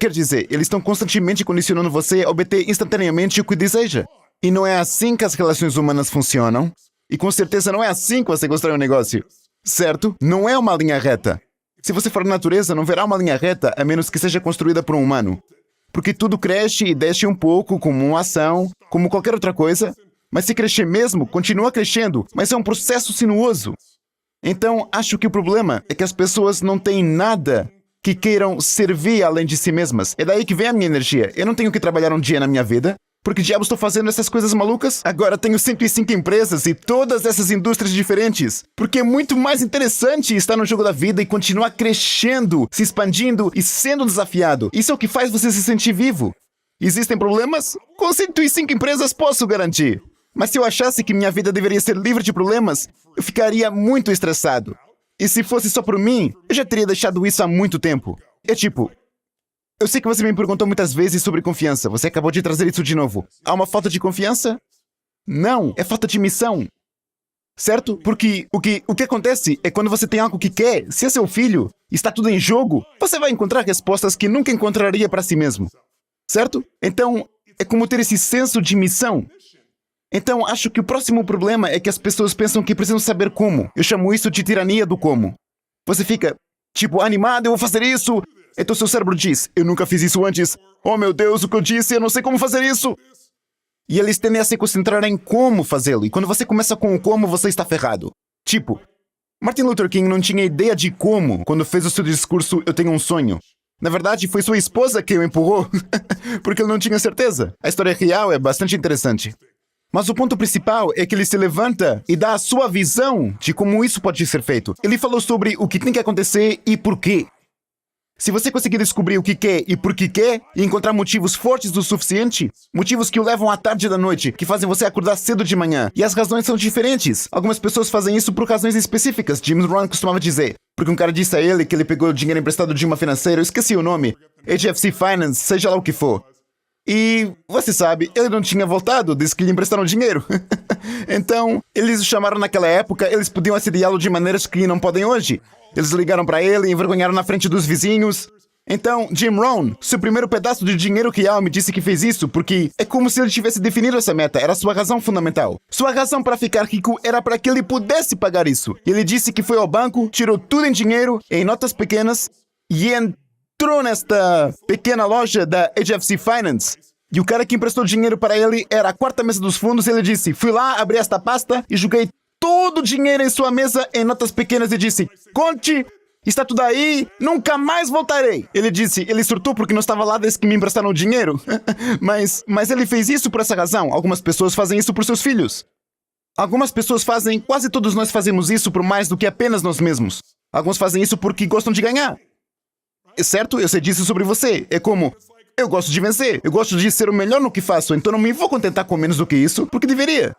quer dizer, eles estão constantemente condicionando você a obter instantaneamente o que deseja. E não é assim que as relações humanas funcionam. E com certeza não é assim que você constrói um negócio. Certo? Não é uma linha reta. Se você for na natureza, não verá uma linha reta a menos que seja construída por um humano. Porque tudo cresce e desce um pouco, como uma ação, como qualquer outra coisa. Mas se crescer mesmo, continua crescendo, mas é um processo sinuoso. Então, acho que o problema é que as pessoas não têm nada que queiram servir além de si mesmas. É daí que vem a minha energia. Eu não tenho que trabalhar um dia na minha vida. Porque diabos estou fazendo essas coisas malucas? Agora tenho 105 empresas e todas essas indústrias diferentes. Porque é muito mais interessante estar no jogo da vida e continuar crescendo, se expandindo e sendo desafiado. Isso é o que faz você se sentir vivo. Existem problemas? Com 105 empresas posso garantir. Mas se eu achasse que minha vida deveria ser livre de problemas, eu ficaria muito estressado. E se fosse só por mim, eu já teria deixado isso há muito tempo. É tipo... Eu sei que você me perguntou muitas vezes sobre confiança. Você acabou de trazer isso de novo. Há uma falta de confiança? Não, é falta de missão. Certo? Porque o que acontece é quando você tem algo que quer, se é seu filho, está tudo em jogo, você vai encontrar respostas que nunca encontraria para si mesmo. Certo? Então, é como ter esse senso de missão. Então, acho que o próximo problema é que as pessoas pensam que precisam saber como. Eu chamo isso de tirania do como. Você fica, tipo, animado, eu vou fazer isso... Então seu cérebro diz, eu nunca fiz isso antes. Oh meu Deus, o que eu disse, eu não sei como fazer isso. E eles tendem a se concentrar em como fazê-lo. E quando você começa com o como, você está ferrado. Tipo, Martin Luther King não tinha ideia de como quando fez o seu discurso Eu Tenho um Sonho. Na verdade, foi sua esposa que o empurrou, porque ele não tinha certeza. A história real é bastante interessante. Mas o ponto principal é que ele se levanta e dá a sua visão de como isso pode ser feito. Ele falou sobre o que tem que acontecer e por quê. Se você conseguir descobrir o que quer e por que quer, e encontrar motivos fortes o suficiente, motivos que o levam à tarde da noite, que fazem você acordar cedo de manhã, e as razões são diferentes. Algumas pessoas fazem isso por razões específicas, James Rohn costumava dizer. Porque um cara disse a ele que ele pegou dinheiro emprestado de uma financeira, eu esqueci o nome, HFC Finance, seja lá o que for. E, você sabe, ele não tinha voltado, disse que lhe emprestaram dinheiro. Então, eles o chamaram naquela época, eles podiam assediá-lo de maneiras que não podem hoje. Eles ligaram para ele, envergonharam na frente dos vizinhos. Então, Jim Rohn, seu primeiro pedaço de dinheiro real, me disse que fez isso porque é como se ele tivesse definido essa meta, era sua razão fundamental. Sua razão para ficar rico era para que ele pudesse pagar isso. Ele disse que foi ao banco, tirou tudo em dinheiro, em notas pequenas, e entrou nesta pequena loja da HFC Finance. E o cara que emprestou dinheiro para ele era a quarta mesa dos fundos e ele disse, fui lá, abri esta pasta e joguei todo o dinheiro em sua mesa em notas pequenas e disse, conte, está tudo aí, nunca mais voltarei. Ele disse, ele surtou porque não estava lá desde que me emprestaram o dinheiro. mas ele fez isso por essa razão. Algumas pessoas fazem isso por seus filhos. Algumas pessoas fazem, quase todos nós fazemos isso por mais do que apenas nós mesmos. Alguns fazem isso porque gostam de ganhar. Certo? Eu sei disso sobre você. É como, eu gosto de vencer, eu gosto de ser o melhor no que faço, então não me vou contentar com menos do que isso, porque deveria.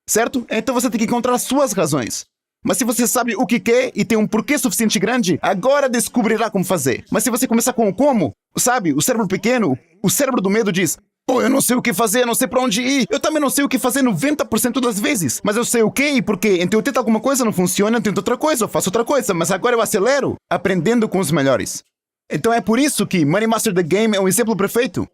Certo? Então você tem que encontrar suas razões. Mas se você sabe o que quer e tem um porquê suficiente grande, agora descobrirá como fazer. Mas se você começar com o como, sabe, o cérebro pequeno, o cérebro do medo diz: "Oh, eu não sei o que fazer, eu não sei pra onde ir. Eu também não sei o que fazer 90% das vezes. Mas eu sei o que e por quê. Então eu tento alguma coisa, não funciona, eu tento outra coisa, eu faço outra coisa. Mas agora eu acelero, aprendendo com os melhores." Então é por isso que Money Master the Game é um exemplo perfeito.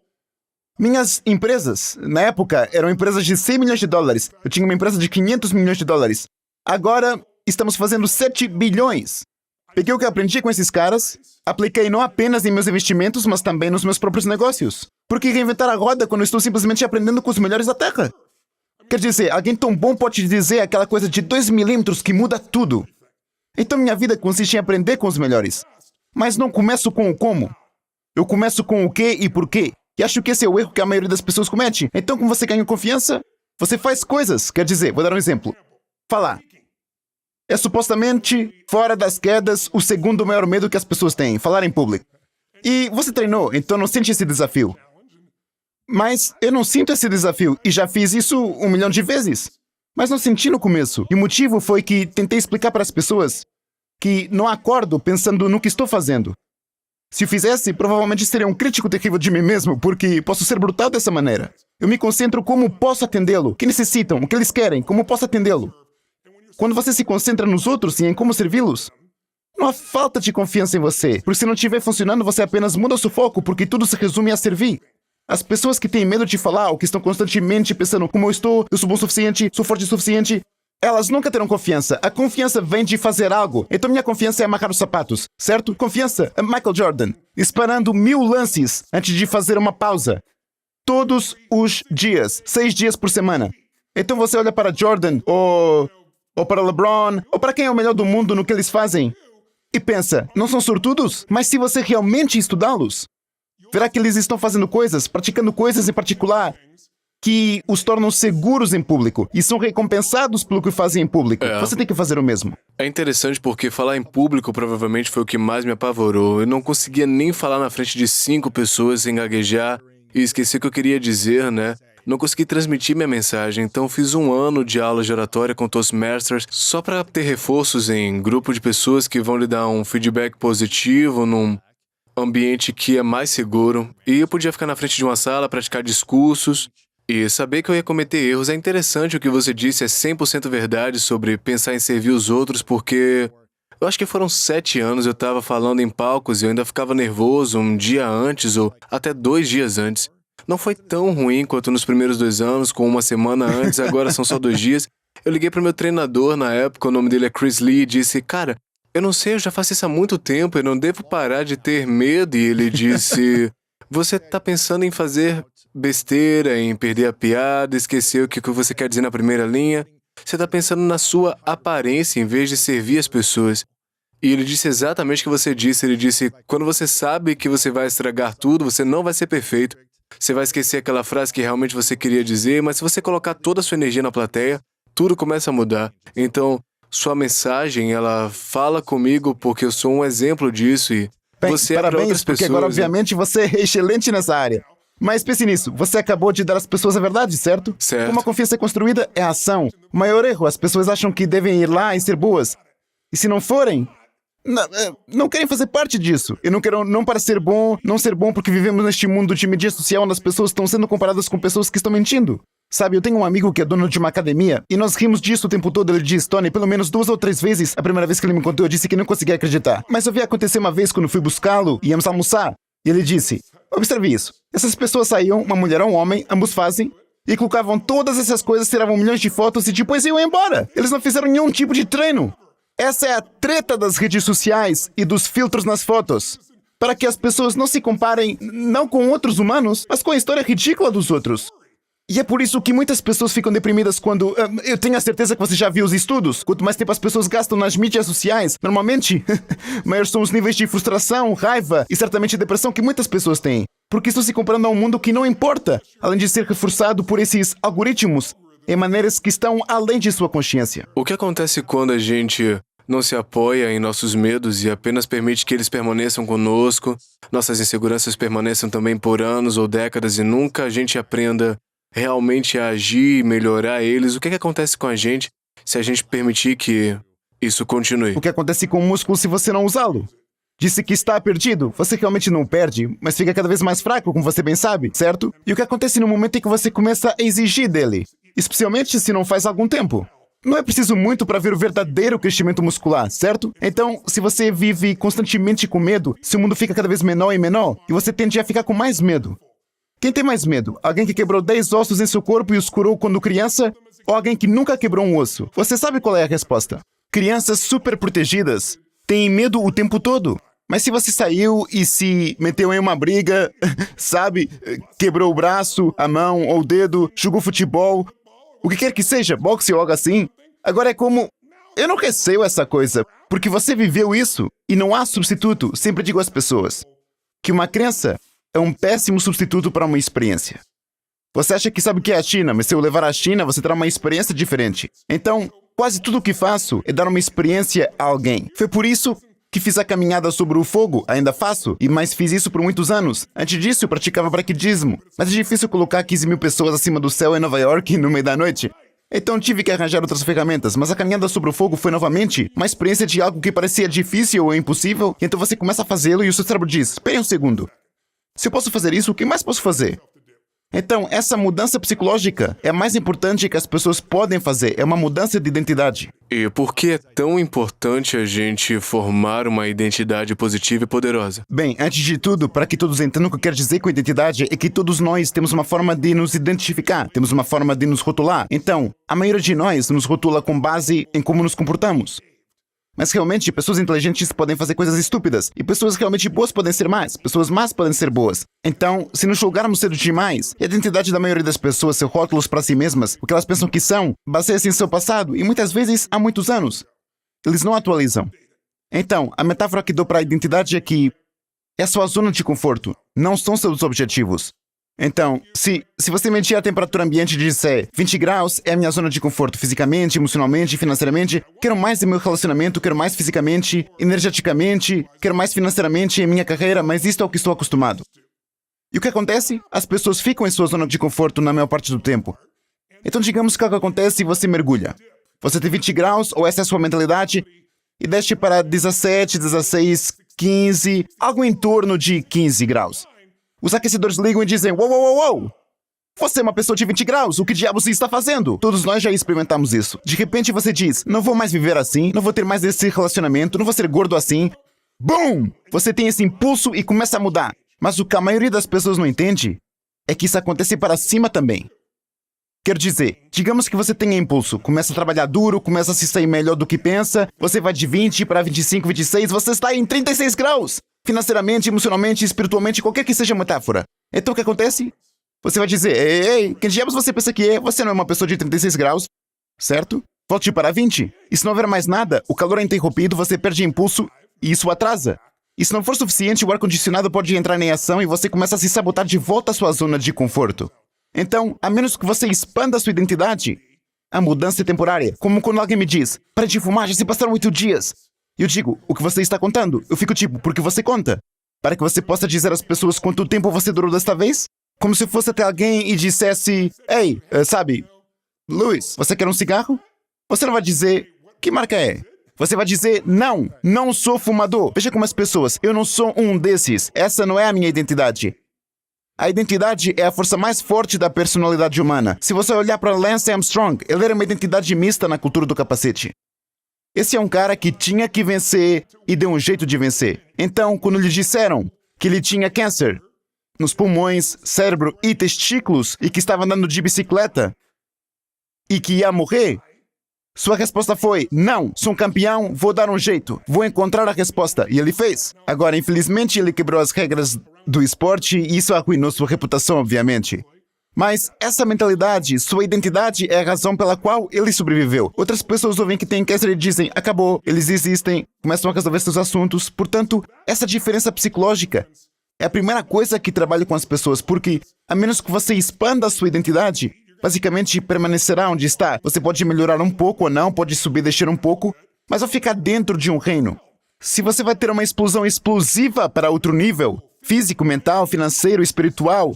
Minhas empresas, na época, eram empresas de 100 milhões de dólares. Eu tinha uma empresa de 500 milhões de dólares. Agora, estamos fazendo 7 bilhões. Peguei o que aprendi com esses caras, apliquei não apenas em meus investimentos, mas também nos meus próprios negócios. Por que reinventar a roda quando eu estou simplesmente aprendendo com os melhores da Terra? Quer dizer, alguém tão bom pode te dizer aquela coisa de 2 milímetros que muda tudo. Então minha vida consiste em aprender com os melhores. Mas não começo com o como. Eu começo com o que e por quê. E acho que esse é o erro que a maioria das pessoas comete. Então, como você ganha confiança, você faz coisas. Quer dizer, vou dar um exemplo. Falar. É supostamente, fora das quedas, o segundo maior medo que as pessoas têm, falar em público. E você treinou, então não sente esse desafio. Mas eu não sinto esse desafio, e já fiz isso 1 milhão de vezes. Mas não senti no começo. E o motivo foi que tentei explicar para as pessoas que não acordo pensando no que estou fazendo. Se eu fizesse, provavelmente seria um crítico terrível de mim mesmo, porque posso ser brutal dessa maneira. Eu me concentro como posso atendê-lo, o que necessitam, o que eles querem, como posso atendê-lo. Quando você se concentra nos outros e em como servi-los, não há falta de confiança em você, porque se não estiver funcionando, você apenas muda o seu foco, porque tudo se resume a servir. As pessoas que têm medo de falar ou que estão constantemente pensando como eu sou bom o suficiente, sou forte o suficiente, elas nunca terão confiança. A confiança vem de fazer algo. Então minha confiança é amarrar os sapatos, certo? Confiança é Michael Jordan, disparando 1000 lances antes de fazer uma pausa. Todos os dias, 6 dias por semana. Então você olha para Jordan, ou para LeBron, ou para quem é o melhor do mundo no que eles fazem, e pensa, não são sortudos? Mas se você realmente estudá-los, verá que eles estão fazendo coisas, praticando coisas em particular, que os tornam seguros em público e são recompensados pelo que fazem em público. Você tem que fazer o mesmo. É interessante porque falar em público provavelmente foi o que mais me apavorou. Eu não conseguia nem falar na frente de 5 pessoas sem gaguejar e esquecer o que eu queria dizer, né? Não consegui transmitir minha mensagem, então fiz 1 ano de aula de oratória com Toastmasters só para ter reforços em grupo de pessoas que vão lhe dar um feedback positivo num ambiente que é mais seguro. E eu podia ficar na frente de uma sala, praticar discursos e saber que eu ia cometer erros. É interessante o que você disse, é 100% verdade sobre pensar em servir os outros, porque eu acho que foram 7 anos eu estava falando em palcos e eu ainda ficava nervoso um dia antes ou até 2 dias antes. Não foi tão ruim quanto nos primeiros 2 anos, com 1 semana antes, agora são só 2 dias. Eu liguei pro meu treinador na época, o nome dele é Chris Lee, e disse, cara, eu não sei, eu já faço isso há muito tempo, eu não devo parar de ter medo. E ele disse, você tá pensando em fazer besteira, em perder a piada, esquecer o que você quer dizer na primeira linha. Você tá pensando na sua aparência em vez de servir as pessoas. E ele disse exatamente o que você disse. Ele disse, quando você sabe que você vai estragar tudo, você não vai ser perfeito. Você vai esquecer aquela frase que realmente você queria dizer, mas se você colocar toda a sua energia na plateia, tudo começa a mudar. Então, sua mensagem, ela fala comigo porque eu sou um exemplo disso e você é para outras porque pessoas. Agora, obviamente, você é excelente nessa área. Mas pense nisso, você acabou de dar às pessoas a verdade, certo? Certo. Como a confiança é construída, é a ação. O maior erro, as pessoas acham que devem ir lá e ser boas. E se não forem, não querem fazer parte disso. Eu não quero, não para ser bom, não ser bom porque vivemos neste mundo de mídia social onde as pessoas estão sendo comparadas com pessoas que estão mentindo. Sabe, eu tenho um amigo que é dono de uma academia e nós rimos disso o tempo todo. Ele diz, Tony, pelo menos 2 ou 3 vezes, a primeira vez que ele me contou, eu disse que não conseguia acreditar. Mas eu vi acontecer uma vez quando fui buscá-lo e íamos almoçar. E ele disse, observe isso. Essas pessoas saíam, uma mulher ou um homem, ambos fazem, e colocavam todas essas coisas, tiravam milhões de fotos e depois iam embora. Eles não fizeram nenhum tipo de treino. Essa é a treta das redes sociais e dos filtros nas fotos. Para que as pessoas não se comparem, não com outros humanos, mas com a história ridícula dos outros. E é por isso que muitas pessoas ficam deprimidas quando... eu tenho a certeza que você já viu os estudos. Quanto mais tempo as pessoas gastam nas mídias sociais, normalmente, maiores são os níveis de frustração, raiva e certamente depressão que muitas pessoas têm. Porque estão se comparando a um mundo que não importa, além de ser reforçado por esses algoritmos em maneiras que estão além de sua consciência. O que acontece quando a gente não se apoia em nossos medos e apenas permite que eles permaneçam conosco, nossas inseguranças permaneçam também por anos ou décadas e nunca a gente aprenda realmente a agir e melhorar eles, o que acontece com a gente se a gente permitir que isso continue? O que acontece com o músculo se você não usá-lo? Disse que está perdido. Você realmente não perde, mas fica cada vez mais fraco, como você bem sabe, certo? E o que acontece no momento em que você começa a exigir dele? Especialmente se não faz algum tempo. Não é preciso muito para ver o verdadeiro crescimento muscular, certo? Então, se você vive constantemente com medo, seu mundo fica cada vez menor e menor, e você tende a ficar com mais medo. Quem tem mais medo? Alguém que quebrou 10 ossos em seu corpo e os curou quando criança? Ou alguém que nunca quebrou um osso? Você sabe qual é a resposta? Crianças super protegidas têm medo o tempo todo. Mas se você saiu e se meteu em uma briga, sabe? Quebrou o braço, a mão ou o dedo, jogou futebol, o que quer que seja, boxe ou algo assim. Agora é como... Eu não receio essa coisa, porque você viveu isso e não há substituto. Sempre digo às pessoas que uma crença é um péssimo substituto para uma experiência. Você acha que sabe o que é a China, mas se eu levar à China, você terá uma experiência diferente. Então, quase tudo o que faço é dar uma experiência a alguém. Foi por isso que fiz a caminhada sobre o fogo, ainda faço, mas fiz isso por muitos anos. Antes disso, eu praticava paraquedismo, mas é difícil colocar 15 mil pessoas acima do céu em Nova York no meio da noite. Então tive que arranjar outras ferramentas, mas a caminhada sobre o fogo foi novamente uma experiência de algo que parecia difícil ou impossível, e então você começa a fazê-lo e o seu cérebro diz, espere um segundo, se eu posso fazer isso, o que mais posso fazer? Então, essa mudança psicológica é a mais importante que as pessoas podem fazer, é uma mudança de identidade. E por que é tão importante a gente formar uma identidade positiva e poderosa? Bem, antes de tudo, para que todos entendam o que eu quero dizer com identidade, é que todos nós temos uma forma de nos identificar, temos uma forma de nos rotular. Então, a maioria de nós nos rotula com base em como nos comportamos. Mas realmente, pessoas inteligentes podem fazer coisas estúpidas, e pessoas realmente boas podem ser más, pessoas más podem ser boas. Então, se nos julgarmos cedo demais, a identidade da maioria das pessoas, seus rótulos para si mesmas, o que elas pensam que são, baseia-se em seu passado, e muitas vezes há muitos anos. Eles não atualizam. Então, a metáfora que dou para a identidade é que é a sua zona de conforto, não são seus objetivos. Então, se você medir a temperatura ambiente e disser 20 graus é a minha zona de conforto fisicamente, emocionalmente, financeiramente, quero mais em meu relacionamento, quero mais fisicamente, energeticamente, quero mais financeiramente em minha carreira, mas isto é o que estou acostumado. E o que acontece? As pessoas ficam em sua zona de conforto na maior parte do tempo. Então digamos que algo acontece e você mergulha. Você tem 20 graus, ou essa é a sua mentalidade, e desce para 17, 16, 15, algo em torno de 15 graus. Os aquecedores ligam e dizem, uou, uou, uou, uou! Você é uma pessoa de 20 graus, o que diabos você está fazendo? Todos nós já experimentamos isso. De repente você diz, não vou mais viver assim, não vou ter mais esse relacionamento, não vou ser gordo assim. Bum! Você tem esse impulso e começa a mudar. Mas o que a maioria das pessoas não entende é que isso acontece para cima também. Quero dizer, digamos que você tenha impulso, começa a trabalhar duro, começa a se sair melhor do que pensa, você vai de 20 para 25, 26, você está em 36 graus! Financeiramente, emocionalmente, espiritualmente, qualquer que seja a metáfora. Então o que acontece? Você vai dizer, ei, quem diabos você pensa que é? Você não é uma pessoa de 36 graus, certo? Volte para 20. E se não houver mais nada, o calor é interrompido, você perde impulso e isso atrasa. E se não for suficiente, o ar-condicionado pode entrar em ação e você começa a se sabotar de volta à sua zona de conforto. Então, a menos que você expanda a sua identidade, a mudança é temporária. Como quando alguém me diz, pare de fumar, já se passaram 8 dias. E eu digo, o que você está contando? Eu fico tipo, porque você conta? Para que você possa dizer às pessoas quanto tempo você durou desta vez? Como se fosse até alguém e dissesse, ei, sabe, Luiz, você quer um cigarro? Você não vai dizer, que marca é? Você vai dizer, não sou fumador. Veja como as pessoas, eu não sou um desses. Essa não é a minha identidade. A identidade é a força mais forte da personalidade humana. Se você olhar para Lance Armstrong, ele era uma identidade mista na cultura do capacete. Esse é um cara que tinha que vencer e deu um jeito de vencer. Então, quando lhe disseram que ele tinha câncer nos pulmões, cérebro e testículos e que estava andando de bicicleta e que ia morrer, sua resposta foi, não, sou um campeão, vou dar um jeito, vou encontrar a resposta. E ele fez. Agora, infelizmente, ele quebrou as regras do esporte e isso arruinou sua reputação, obviamente. Mas essa mentalidade, sua identidade é a razão pela qual ele sobreviveu. Outras pessoas ouvem que tem câncer e dizem, acabou, eles existem, começam a resolver seus assuntos. Portanto, essa diferença psicológica é a primeira coisa que trabalho com as pessoas, porque a menos que você expanda a sua identidade, basicamente permanecerá onde está. Você pode melhorar um pouco ou não, pode subir e descer um pouco, mas ao ficar dentro de um reino. Se você vai ter uma explosão explosiva para outro nível, físico, mental, financeiro, espiritual,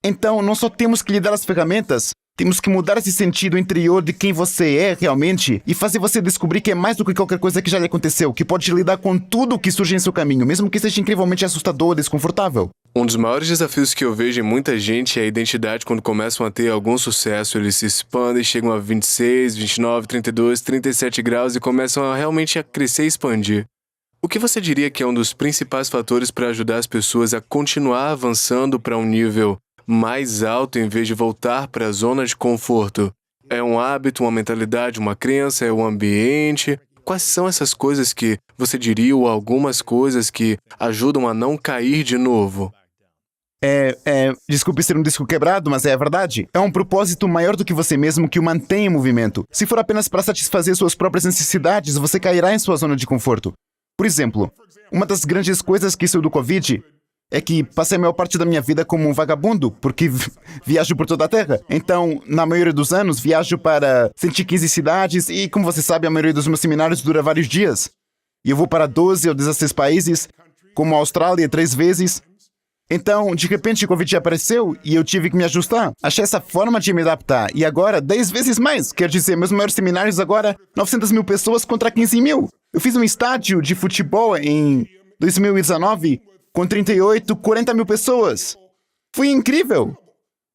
então não só temos que lhe dar as ferramentas, temos que mudar esse sentido interior de quem você é realmente e fazer você descobrir que é mais do que qualquer coisa que já lhe aconteceu, que pode lidar com tudo o que surge em seu caminho, mesmo que seja incrivelmente assustador, desconfortável. Um dos maiores desafios que eu vejo em muita gente é a identidade. Quando começam a ter algum sucesso, eles se expandem, chegam a 26, 29, 32, 37 graus e começam a realmente crescer e expandir. O que você diria que é um dos principais fatores para ajudar as pessoas a continuar avançando para um nível mais alto em vez de voltar para a zona de conforto? É um hábito, uma mentalidade, uma crença, é o ambiente? Quais são essas coisas que você diria ou algumas coisas que ajudam a não cair de novo? Desculpe ser um disco quebrado, mas é a verdade. É um propósito maior do que você mesmo que o mantém em movimento. Se for apenas para satisfazer suas próprias necessidades, você cairá em sua zona de conforto. Por exemplo, uma das grandes coisas que saiu do Covid é que passei a maior parte da minha vida como um vagabundo, porque viajo por toda a Terra. Então, na maioria dos anos, viajo para 115 cidades e, como você sabe, a maioria dos meus seminários dura vários dias. E eu vou para 12 ou 16 países, como a Austrália 3 vezes. Então, de repente, o Covid apareceu e eu tive que me ajustar. Achei essa forma de me adaptar. E agora, 10 vezes mais. Quer dizer, meus maiores seminários agora, 900 mil pessoas contra 15 mil. Eu fiz um estádio de futebol em 2019 com 38, 40 mil pessoas. Foi incrível.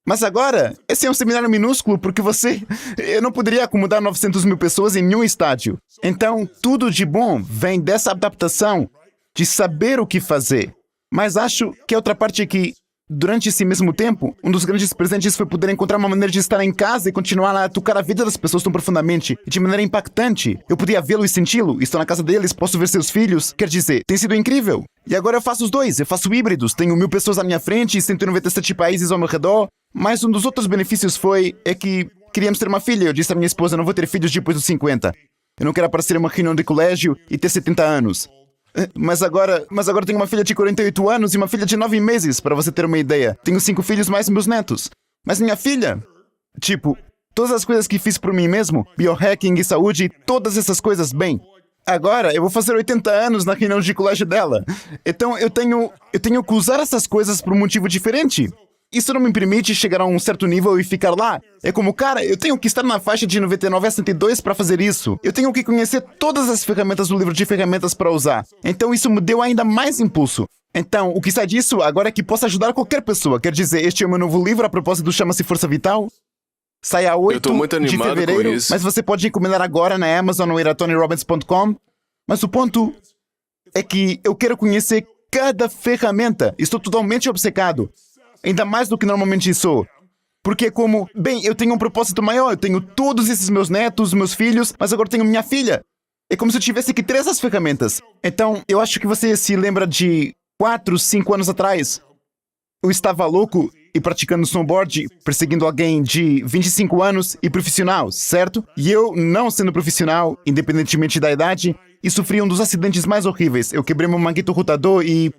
Mas agora, esse é um seminário minúsculo porque eu não poderia acomodar 900 mil pessoas em nenhum estádio. Então, tudo de bom vem dessa adaptação, de saber o que fazer. Mas acho que a outra parte é que, durante esse mesmo tempo, um dos grandes presentes foi poder encontrar uma maneira de estar em casa e continuar a tocar a vida das pessoas tão profundamente e de maneira impactante. Eu podia vê-lo e senti-lo, estou na casa deles, posso ver seus filhos. Quer dizer, tem sido incrível. E agora eu faço os dois, eu faço híbridos, tenho 1000 pessoas à minha frente e 197 países ao meu redor. Mas um dos outros benefícios é que queríamos ter uma filha. Eu disse à minha esposa, não vou ter filhos depois dos 50. Eu não quero aparecer em uma reunião de colégio e ter 70 anos. Mas agora tenho uma filha de 48 anos e uma filha de 9 meses, para você ter uma ideia. Tenho 5 filhos mais meus netos. Mas minha filha... todas as coisas que fiz por mim mesmo, biohacking e saúde, todas essas coisas, bem... Agora, eu vou fazer 80 anos na reunião de colégio dela. Então, eu tenho que usar essas coisas por um motivo diferente. Isso não me permite chegar a um certo nível e ficar lá. É como, cara, eu tenho que estar na faixa de 99 a 102 para fazer isso. Eu tenho que conhecer todas as ferramentas do livro de ferramentas para usar. Então isso me deu ainda mais impulso. Então, o que sai disso agora é que posso ajudar qualquer pessoa. Quer dizer, este é o meu novo livro, a propósito chama-se Força Vital. Sai a 8 de fevereiro, mas você pode encomendar agora na Amazon ou ir a tonyrobbins.com. Mas o ponto é que eu quero conhecer cada ferramenta. Estou totalmente obcecado. Ainda mais do que normalmente sou. Porque eu tenho um propósito maior, eu tenho todos esses meus netos, meus filhos, mas agora tenho minha filha. É como se eu tivesse que ter essas ferramentas. Então, eu acho que você se lembra de 4, 5 anos atrás. Eu estava louco e praticando snowboard, perseguindo alguém de 25 anos e profissional, certo? E eu, não sendo profissional, independentemente da idade, e sofri um dos acidentes mais horríveis. Eu quebrei meu manguito rotador e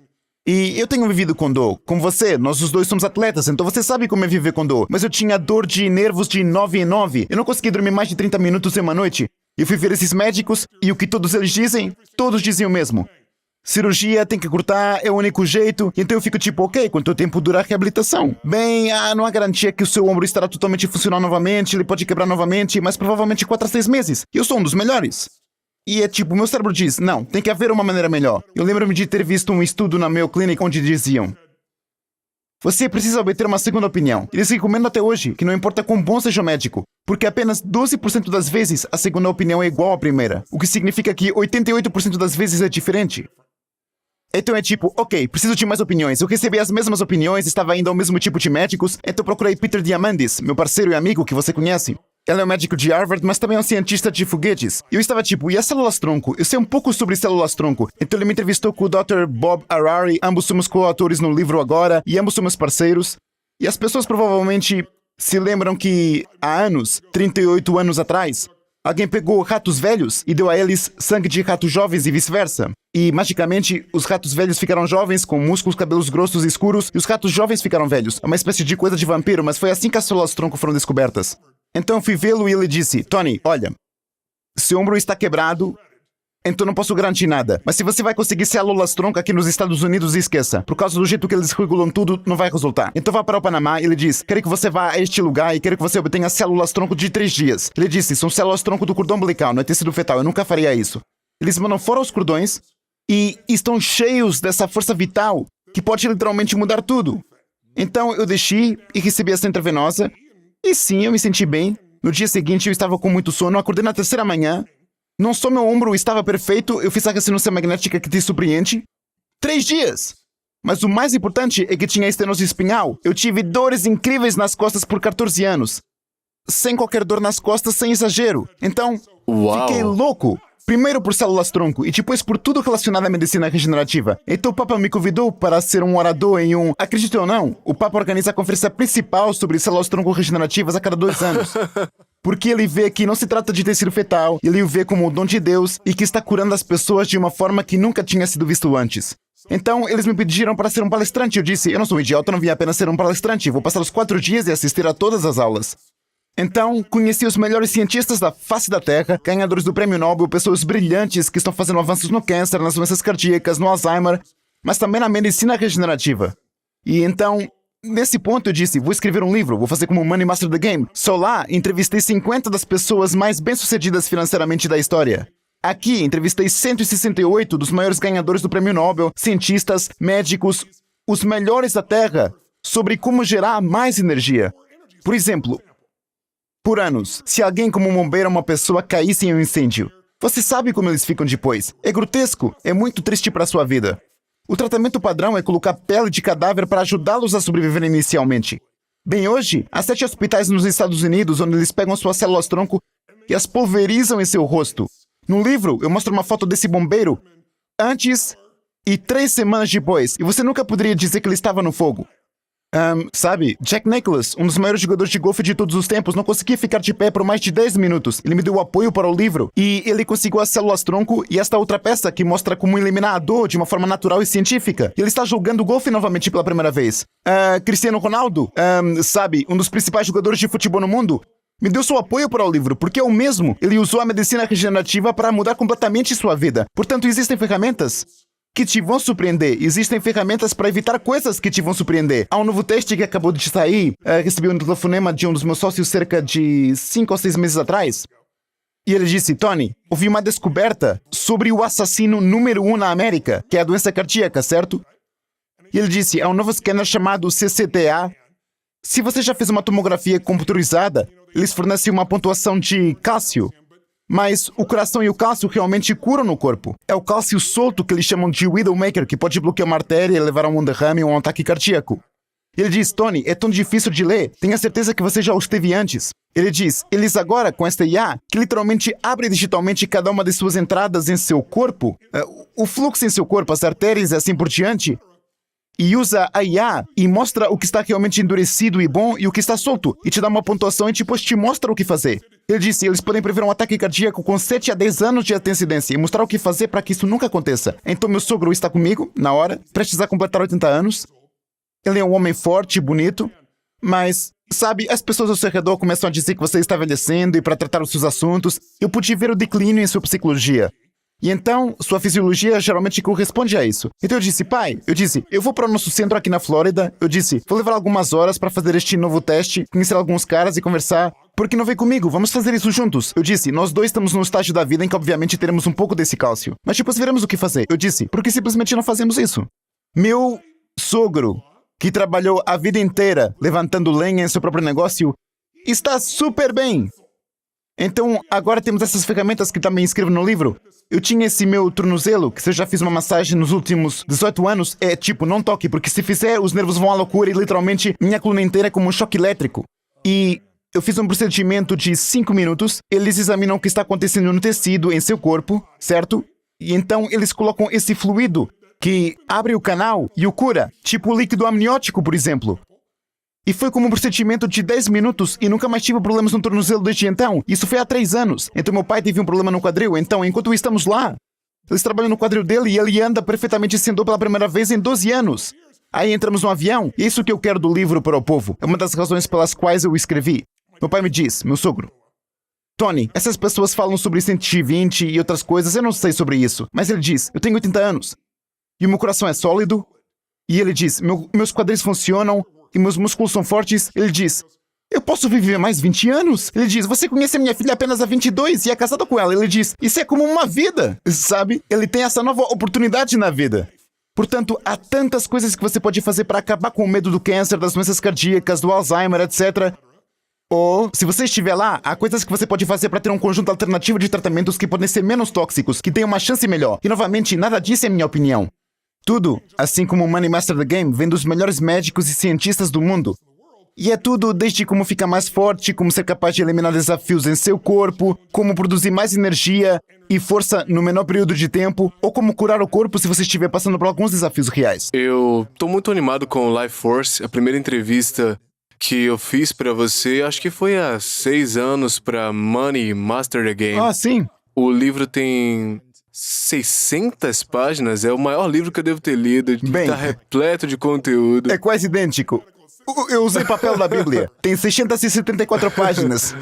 eu tenho vivido com dor. Com você, nós os dois somos atletas, então você sabe como é viver com dor. Mas eu tinha dor de nervos de 9 em 9. Eu não conseguia dormir mais de 30 minutos em uma noite. Eu fui ver esses médicos e o que todos eles dizem? Todos dizem o mesmo. Cirurgia, tem que cortar, é o único jeito. Então eu fico tipo, ok, quanto tempo dura a reabilitação? Bem, não há garantia que o seu ombro estará totalmente funcional novamente, ele pode quebrar novamente, mas provavelmente 4 a 6 meses. E eu sou um dos melhores. E é tipo, meu cérebro diz, não, tem que haver uma maneira melhor. Eu lembro-me de ter visto um estudo na Mayo Clinic onde diziam: você precisa obter uma segunda opinião. Eles recomendam até hoje que não importa quão bom seja o médico, porque apenas 12% das vezes a segunda opinião é igual à primeira, o que significa que 88% das vezes é diferente. Então é tipo, ok, preciso de mais opiniões. Eu recebi as mesmas opiniões, estava indo ao mesmo tipo de médicos, então procurei Peter Diamandis, meu parceiro e amigo que você conhece. Ele é um médico de Harvard, mas também é um cientista de foguetes. E eu estava tipo, e as células-tronco? Eu sei um pouco sobre células-tronco. Então ele me entrevistou com o Dr. Bob Harari, ambos somos coautores no livro agora, e ambos somos parceiros. E as pessoas provavelmente se lembram que, há anos, 38 anos atrás, alguém pegou ratos velhos e deu a eles sangue de ratos jovens e vice-versa. E, magicamente, os ratos velhos ficaram jovens, com músculos, cabelos grossos e escuros, e os ratos jovens ficaram velhos. É uma espécie de coisa de vampiro, mas foi assim que as células-tronco foram descobertas. Então fui vê-lo e ele disse, Tony, olha, seu ombro está quebrado Então não posso garantir nada. Mas se você vai conseguir células-tronco aqui nos Estados Unidos, esqueça. Por causa do jeito que eles regulam tudo, não vai resultar. Então vá para o Panamá e ele diz, quero que você vá a este lugar e quero que você obtenha células-tronco de 3 dias. Ele disse, são células-tronco do cordão umbilical, não é tecido fetal, eu nunca faria isso. Eles mandam fora os cordões e estão cheios dessa força vital que pode literalmente mudar tudo. Então eu deixei e recebi essa intravenosa e sim, eu me senti bem. No dia seguinte eu estava com muito sono, acordei na 3ª manhã. Não só meu ombro estava perfeito, eu fiz a ressonância magnética que te surpreende. 3 dias! Mas o mais importante é que tinha estenose espinhal. Eu tive dores incríveis nas costas por 14 anos. Sem qualquer dor nas costas, sem exagero. Então, Uau. fiquei louco. Primeiro por células-tronco e depois por tudo relacionado à medicina regenerativa. Então o Papa me convidou para ser um orador em um... Acredite ou não, o Papa organiza a conferência principal sobre células-tronco regenerativas a cada 2 anos. Porque ele vê que não se trata de tecido fetal, ele o vê como o dom de Deus e que está curando as pessoas de uma forma que nunca tinha sido visto antes. Então, eles me pediram para ser um palestrante. Eu disse, eu não sou um idiota, não vim apenas ser um palestrante. Vou passar os 4 dias e assistir a todas as aulas. Então, conheci os melhores cientistas da face da Terra, ganhadores do Prêmio Nobel, pessoas brilhantes que estão fazendo avanços no câncer, nas doenças cardíacas, no Alzheimer, mas também na medicina regenerativa. E então, nesse ponto eu disse, vou escrever um livro, vou fazer como Money Master the Game. Só lá, entrevistei 50 das pessoas mais bem-sucedidas financeiramente da história. Aqui, entrevistei 168 dos maiores ganhadores do Prêmio Nobel, cientistas, médicos, os melhores da Terra, sobre como gerar mais energia. Por exemplo, por anos, se alguém como um bombeiro ou uma pessoa caísse em um incêndio, você sabe como eles ficam depois. É grotesco, é muito triste para a sua vida. O tratamento padrão é colocar pele de cadáver para ajudá-los a sobreviver inicialmente. Bem, hoje, há 7 hospitais nos Estados Unidos onde eles pegam suas células-tronco e as pulverizam em seu rosto. No livro, eu mostro uma foto desse bombeiro antes e 3 semanas depois, e você nunca poderia dizer que ele estava no fogo. Sabe, Jack Nicklaus, um dos maiores jogadores de golfe de todos os tempos, não conseguia ficar de pé por mais de 10 minutos. Ele me deu apoio para o livro e ele conseguiu as células-tronco e esta outra peça que mostra como eliminar a dor de uma forma natural e científica. Ele está jogando golfe novamente pela primeira vez. Cristiano Ronaldo, sabe, um dos principais jogadores de futebol no mundo, me deu seu apoio para o livro, porque é o mesmo. Ele usou a medicina regenerativa para mudar completamente sua vida. Portanto, existem ferramentas que te vão surpreender. Existem ferramentas para evitar coisas que te vão surpreender. Há um novo teste que acabou de sair. Recebi um telefonema de um dos meus sócios cerca de 5 ou 6 meses atrás. E ele disse, Tony, houve uma descoberta sobre o assassino número 1 na América, que é a doença cardíaca, certo? E ele disse, há um novo scanner chamado CCTA. Se você já fez uma tomografia computerizada, eles fornecem uma pontuação de cálcio. Mas o coração e o cálcio realmente curam no corpo. É o cálcio solto que eles chamam de Widowmaker, que pode bloquear uma artéria e levar a um derrame ou um ataque cardíaco. Ele diz, Tony, é tão difícil de ler, tenha certeza que você já o esteve antes. Ele diz, eles agora, com esta IA, que literalmente abre digitalmente cada uma de suas entradas em seu corpo, o fluxo em seu corpo, as artérias e assim por diante, e usa a IA e mostra o que está realmente endurecido e bom e o que está solto, e te dá uma pontuação e depois te mostra o que fazer. Ele disse, eles podem prever um ataque cardíaco com 7 a 10 anos de antecedência e mostrar o que fazer para que isso nunca aconteça. Então meu sogro está comigo, na hora, prestes a completar 80 anos. Ele é um homem forte e bonito, mas, sabe, as pessoas ao seu redor começam a dizer que você está envelhecendo e para tratar os seus assuntos, eu pude ver o declínio em sua psicologia. E então, sua fisiologia geralmente corresponde a isso. Então eu disse, pai, eu vou para o nosso centro aqui na Flórida. Eu disse, vou levar algumas horas para fazer este novo teste, conhecer alguns caras e conversar. Por que não vem comigo? Vamos fazer isso juntos. Eu disse, nós dois estamos num estágio da vida em que obviamente teremos um pouco desse cálcio. Mas depois veremos o que fazer. Eu disse, por que simplesmente não fazemos isso? Meu sogro, que trabalhou a vida inteira levantando lenha em seu próprio negócio, está super bem. Então, agora temos essas ferramentas que também escrevo no livro. Eu tinha esse meu tornozelo, que se eu já fiz uma massagem nos últimos 18 anos, é tipo, não toque, porque se fizer, os nervos vão à loucura e literalmente minha coluna inteira é como um choque elétrico. E eu fiz um procedimento de 5 minutos, eles examinam o que está acontecendo no tecido, em seu corpo, certo? E então eles colocam esse fluido que abre o canal e o cura, tipo o líquido amniótico, por exemplo. E foi como um procedimento de 10 minutos e nunca mais tive problemas no tornozelo desde então. Isso foi há 3 anos. Então meu pai teve um problema no quadril. Então, enquanto estamos lá, eles trabalham no quadril dele e ele anda perfeitamente sem dor pela primeira vez em 12 anos. Aí entramos no avião e é isso que eu quero do livro para o povo. É uma das razões pelas quais eu o escrevi. Meu pai me diz, meu sogro, Tony, essas pessoas falam sobre 120 e outras coisas, eu não sei sobre isso. Mas ele diz, eu tenho 80 anos. E o meu coração é sólido. E ele diz, meus quadris funcionam e meus músculos são fortes. Ele diz, eu posso viver mais 20 anos? Ele diz, você conhece a minha filha apenas há 22 e é casado com ela. Ele diz, isso é como uma vida, sabe? Ele tem essa nova oportunidade na vida. Portanto, há tantas coisas que você pode fazer para acabar com o medo do câncer, das doenças cardíacas, do Alzheimer, etc. Ou, se você estiver lá, há coisas que você pode fazer para ter um conjunto alternativo de tratamentos que podem ser menos tóxicos, que tenham uma chance melhor. E, novamente, nada disso é minha opinião. Tudo, assim como o Money Master the Game, vem dos melhores médicos e cientistas do mundo. E é tudo desde como ficar mais forte, como ser capaz de eliminar desafios em seu corpo, como produzir mais energia e força no menor período de tempo, ou como curar o corpo se você estiver passando por alguns desafios reais. Eu tô muito animado com o Life Force. A primeira entrevista que eu fiz pra você, acho que foi há 6 anos pra Money Master the Game. Ah, sim. O livro tem 600 páginas, é o maior livro que eu devo ter lido. Bem, tá repleto de conteúdo. É quase idêntico. Eu usei papel da Bíblia. Tem 674 páginas.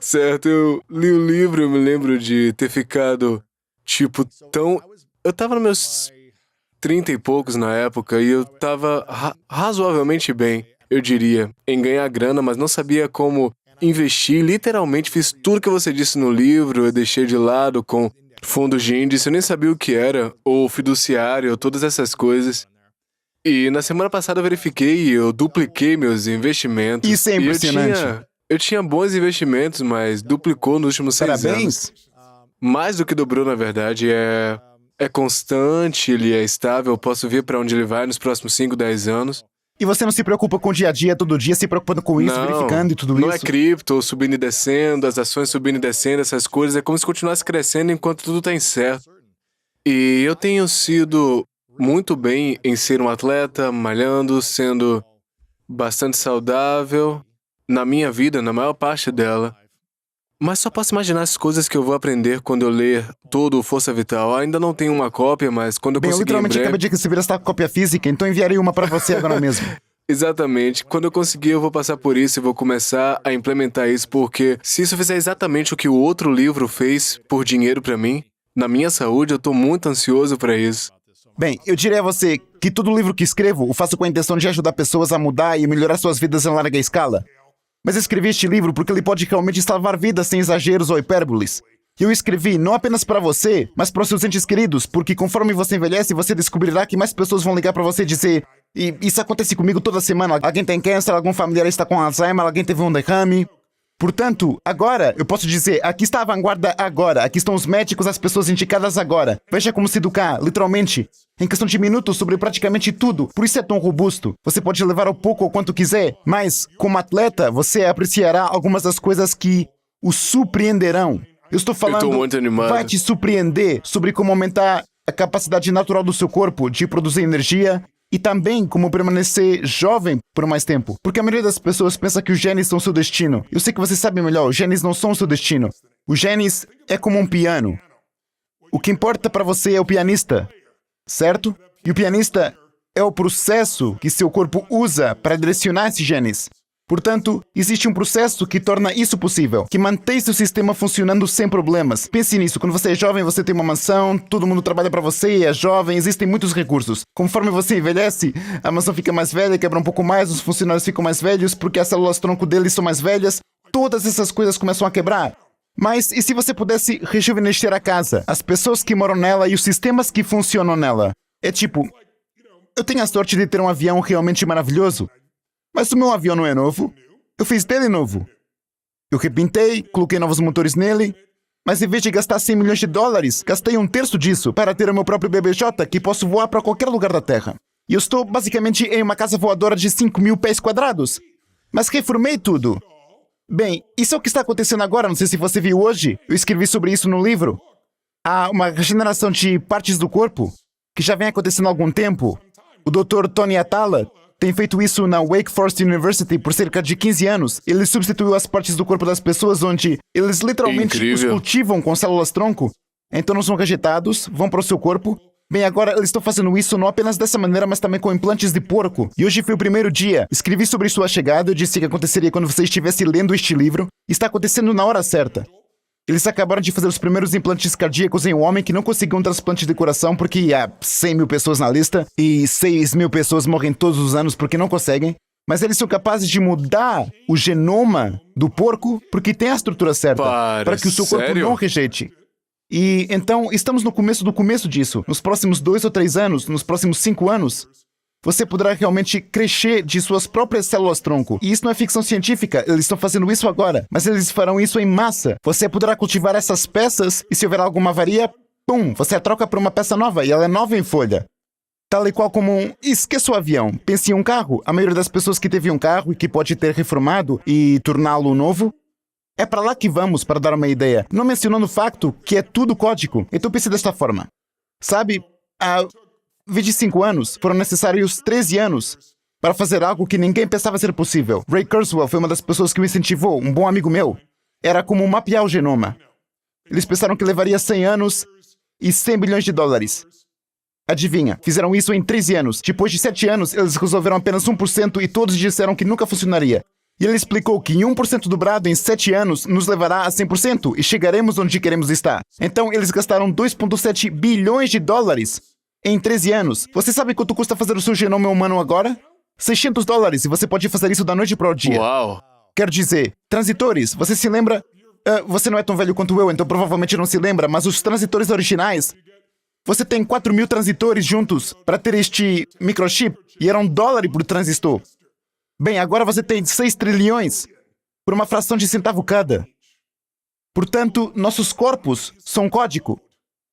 Certo, eu li o livro, eu me lembro de ter ficado, tão... Eu tava nos meus 30 e poucos na época e eu tava razoavelmente bem, eu diria, em ganhar grana, mas não sabia como investir. Literalmente fiz tudo que você disse no livro, eu deixei de lado com fundos de índice, eu nem sabia o que era, ou fiduciário, todas essas coisas. E na semana passada eu verifiquei e eu dupliquei meus investimentos. Isso é impressionante. Eu tinha bons investimentos, mas duplicou nos últimos 6 anos. Parabéns. Mais do que dobrou, na verdade. É constante, ele é estável, eu posso ver para onde ele vai nos próximos 5, 10 anos. E você não se preocupa com o dia a dia, todo dia, se preocupando com isso, verificando e tudo isso? Não é cripto, subindo e descendo, as ações subindo e descendo, essas coisas. É como se continuasse crescendo enquanto tudo tá incerto. E eu tenho sido muito bem em ser um atleta, malhando, sendo bastante saudável na minha vida, na maior parte dela. Mas só posso imaginar as coisas que eu vou aprender quando eu ler todo o Força Vital. Eu ainda não tenho uma cópia, mas quando eu Bem, eu conseguir literalmente acabei de receber essa cópia física, então enviarei uma para você agora mesmo. Exatamente. Quando eu conseguir, eu vou passar por isso e vou começar a implementar isso, porque se isso fizer exatamente o que o outro livro fez por dinheiro pra mim, na minha saúde, eu tô muito ansioso pra isso. Bem, eu diria a você que todo livro que escrevo, eu faço com a intenção de ajudar pessoas a mudar e melhorar suas vidas em larga escala. Mas eu escrevi este livro porque ele pode realmente salvar vidas sem exageros ou hipérboles. E eu escrevi não apenas para você, mas para os seus entes queridos, porque conforme você envelhece, você descobrirá que mais pessoas vão ligar para você e dizer: e isso acontece comigo toda semana. Alguém tem câncer, algum familiar está com Alzheimer, alguém teve um derrame. Portanto, agora, eu posso dizer, aqui está a vanguarda agora, aqui estão os médicos, as pessoas indicadas agora. Veja como se educar, literalmente, em questão de minutos sobre praticamente tudo. Por isso é tão robusto. Você pode levar ao pouco ou quanto quiser, mas, como atleta, você apreciará algumas das coisas que o surpreenderão. Eu estou falando, Eu tô muito animado. vai te surpreender sobre como aumentar a capacidade natural do seu corpo de produzir energia, e também como permanecer jovem por mais tempo. Porque a maioria das pessoas pensa que os genes são seu destino. Eu sei que você sabe melhor, os genes não são seu destino. Os genes é como um piano. O que importa para você é o pianista, certo? E o pianista é o processo que seu corpo usa para direcionar esses genes. Portanto, existe um processo que torna isso possível, que mantém seu sistema funcionando sem problemas. Pense nisso, quando você é jovem, você tem uma mansão, todo mundo trabalha para você, é jovem, existem muitos recursos. Conforme você envelhece, a mansão fica mais velha, quebra um pouco mais, os funcionários ficam mais velhos, porque as células-tronco deles são mais velhas, todas essas coisas começam a quebrar. Mas e se você pudesse rejuvenescer a casa, as pessoas que moram nela e os sistemas que funcionam nela? É tipo, eu tenho a sorte de ter um avião realmente maravilhoso. Mas o meu avião não é novo. Eu fiz dele novo. Eu repintei, coloquei novos motores nele, mas em vez de gastar 100 milhões de dólares, gastei 1/3 disso para ter o meu próprio BBJ que posso voar para qualquer lugar da Terra. E eu estou basicamente em uma casa voadora de 5.000 pés quadrados. Mas reformei tudo. Bem, isso é o que está acontecendo agora, não sei se você viu hoje. Eu escrevi sobre isso no livro. Há uma regeneração de partes do corpo que já vem acontecendo há algum tempo. O Dr. Tony Atala tem feito isso na Wake Forest University por cerca de 15 anos. Ele substituiu as partes do corpo das pessoas onde eles literalmente os cultivam com células-tronco. Então não são rejeitados, vão para o seu corpo Bem, agora eles estão fazendo isso não apenas dessa maneira, mas também com implantes de porco. E hoje foi o primeiro dia. Escrevi sobre sua chegada, eu disse que aconteceria quando você estivesse lendo este livro. Está acontecendo na hora certa. Eles acabaram de fazer os primeiros implantes cardíacos em um homem que não conseguiu um transplante de coração porque há 100 mil pessoas na lista e 6 mil pessoas morrem todos os anos porque não conseguem. Mas eles são capazes de mudar o genoma do porco porque tem a estrutura certa para que o seu corpo não rejeite. E então, estamos no começo do começo disso. Nos próximos 2 ou 3 anos, nos próximos 5 anos, você poderá realmente crescer de suas próprias células-tronco. E isso não é ficção científica, eles estão fazendo isso agora. Mas eles farão isso em massa. Você poderá cultivar essas peças e se houver alguma avaria, pum, você a troca por uma peça nova e ela é nova em folha. Tal e qual como esqueça o avião, pense em um carro. A maioria das pessoas que teve um carro e que pode ter reformado e torná-lo novo, é para lá que vamos, para dar uma ideia. Não mencionando o facto que é tudo código. Então pense desta forma. Sabe, há 25 anos, foram necessários 13 anos para fazer algo que ninguém pensava ser possível. Ray Kurzweil foi uma das pessoas que me incentivou, um bom amigo meu. Era como mapear o genoma. Eles pensaram que levaria 100 anos e 100 bilhões de dólares. Adivinha, fizeram isso em 13 anos. Depois de 7 anos, eles resolveram apenas 1% e todos disseram que nunca funcionaria. E ele explicou que 1% dobrado em 7 anos nos levará a 100% e chegaremos onde queremos estar. Então, eles gastaram 2,7 bilhões de dólares em 13 anos. Você sabe quanto custa fazer o seu genoma humano agora? $600 e você pode fazer isso da noite para o dia. Uau! Quero dizer, transitores, você se lembra? Você não é tão velho quanto eu, então provavelmente não se lembra, mas os transitores originais... Você tem 4 mil transitores juntos para ter este microchip e era $1 por transistor. Bem, agora você tem 6 trilhões por uma fração de centavo cada. Portanto, nossos corpos são código.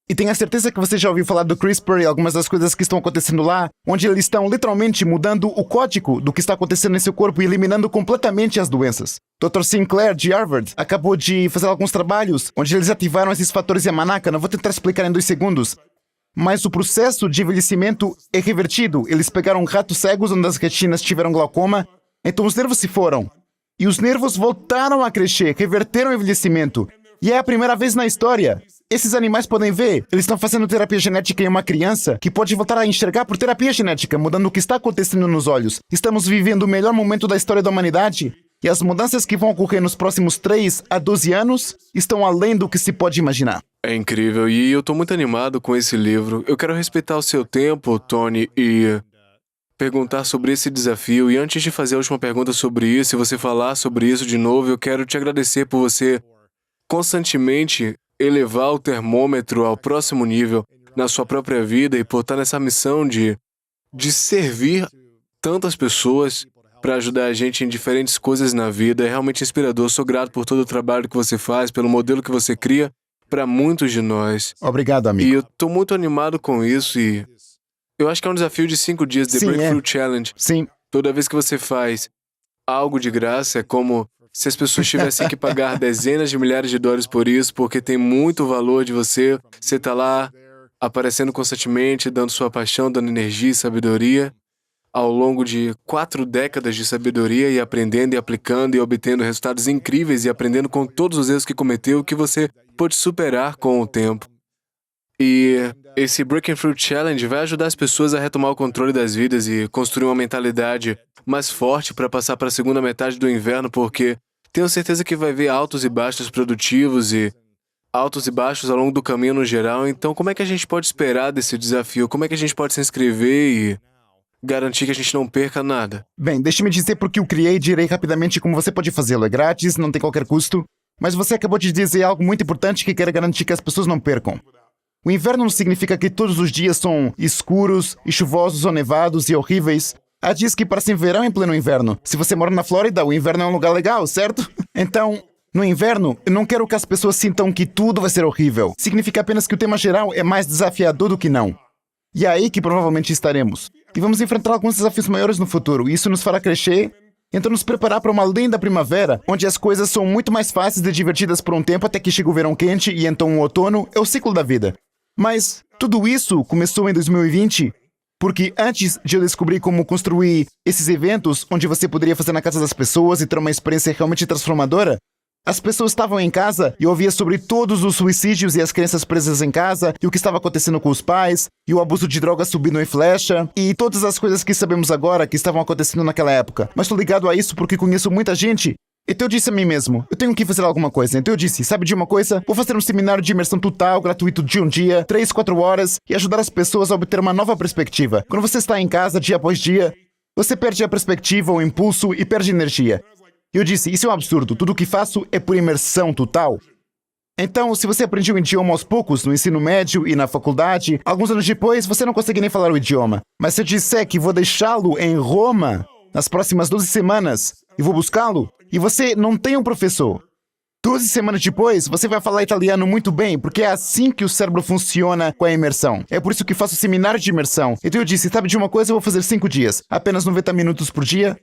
E tenha certeza que você já ouviu falar do CRISPR e algumas das coisas que estão acontecendo lá, onde eles estão literalmente mudando o código do que está acontecendo em seu corpo e eliminando completamente as doenças. Dr. Sinclair, de Harvard, acabou de fazer alguns trabalhos onde eles ativaram esses fatores Yamanaka. Não vou tentar explicar em 2 segundos. Mas o processo de envelhecimento é revertido. Eles pegaram ratos cegos onde as retinas tiveram glaucoma, então os nervos se foram. E os nervos voltaram a crescer, reverteram o envelhecimento. E é a primeira vez na história. Esses animais podem ver. Eles estão fazendo terapia genética em uma criança que pode voltar a enxergar por terapia genética, mudando o que está acontecendo nos olhos. Estamos vivendo o melhor momento da história da humanidade. E as mudanças que vão ocorrer nos próximos 3 a 12 anos estão além do que se pode imaginar. É incrível e eu tô muito animado com esse livro. Eu quero respeitar o seu tempo, Tony, e perguntar sobre esse desafio. E antes de fazer a última pergunta sobre isso, e você falar sobre isso de novo, eu quero te agradecer por você constantemente elevar o termômetro ao próximo nível na sua própria vida e por estar nessa missão de servir tantas pessoas para ajudar a gente em diferentes coisas na vida. É realmente inspirador. Sou grato por todo o trabalho que você faz, pelo modelo que você cria para muitos de nós. Obrigado, amigo. E eu tô muito animado com isso e eu acho que é um desafio de 5 dias, The Breakthrough Challenge. Sim. Toda vez que você faz algo de graça, é como se as pessoas tivessem que pagar dezenas de milhares de dólares por isso, porque tem muito valor de você. Você tá lá aparecendo constantemente, dando sua paixão, dando energia e sabedoria ao longo de 4 décadas de sabedoria e aprendendo e aplicando e obtendo resultados incríveis e aprendendo com todos os erros que cometeu que você pode superar com o tempo. E esse Breaking Through Challenge vai ajudar as pessoas a retomar o controle das vidas e construir uma mentalidade mais forte para passar para a segunda metade do inverno, porque tenho certeza que vai ver altos e baixos produtivos e altos e baixos ao longo do caminho no geral. Então, como é que a gente pode esperar desse desafio? Como é que a gente pode se inscrever e garantir que a gente não perca nada? Bem, deixe-me dizer porque eu criei e direi rapidamente como você pode fazê-lo. É grátis, não tem qualquer custo. Mas você acabou de dizer algo muito importante que quer garantir que as pessoas não percam. O inverno não significa que todos os dias são escuros e chuvosos ou nevados e horríveis. Há dias que parecem verão em pleno inverno. Se você mora na Flórida, o inverno é um lugar legal, certo? Então, no inverno, eu não quero que as pessoas sintam que tudo vai ser horrível. Significa apenas que o tema geral é mais desafiador do que não. E é aí que provavelmente estaremos. E vamos enfrentar alguns desafios maiores no futuro. E isso nos fará crescer, então nos preparar para uma linda primavera, onde as coisas são muito mais fáceis e divertidas por um tempo até que chega o verão quente e então o outono é o ciclo da vida. Mas tudo isso começou em 2020, porque antes de eu descobrir como construir esses eventos onde você poderia fazer na casa das pessoas e ter uma experiência realmente transformadora, As pessoas estavam em casa e eu ouvia sobre todos os suicídios e as crianças presas em casa, e o que estava acontecendo com os pais, e o abuso de drogas subindo em flecha, e todas as coisas que sabemos agora que estavam acontecendo naquela época. Mas estou ligado a isso porque conheço muita gente. Então eu disse a mim mesmo, eu tenho que fazer alguma coisa. Então eu disse, sabe de uma coisa? Vou fazer um seminário de imersão total, gratuito de um dia, 3, 4 horas, e ajudar as pessoas a obter uma nova perspectiva. Quando você está em casa, dia após dia, você perde a perspectiva, o impulso e perde energia. Eu disse, isso é um absurdo, tudo o que faço é por imersão total. Então, se você aprendeu o idioma aos poucos, no ensino médio e na faculdade, alguns anos depois, você não consegue nem falar o idioma. Mas se eu disser que vou deixá-lo em Roma nas próximas 12 semanas, e vou buscá-lo, e você não tem um professor, 12 semanas depois, você vai falar italiano muito bem, porque é assim que o cérebro funciona com a imersão. É por isso que faço seminário de imersão. Então eu disse, sabe de uma coisa? Eu vou fazer 5 dias, apenas 90 minutos por dia.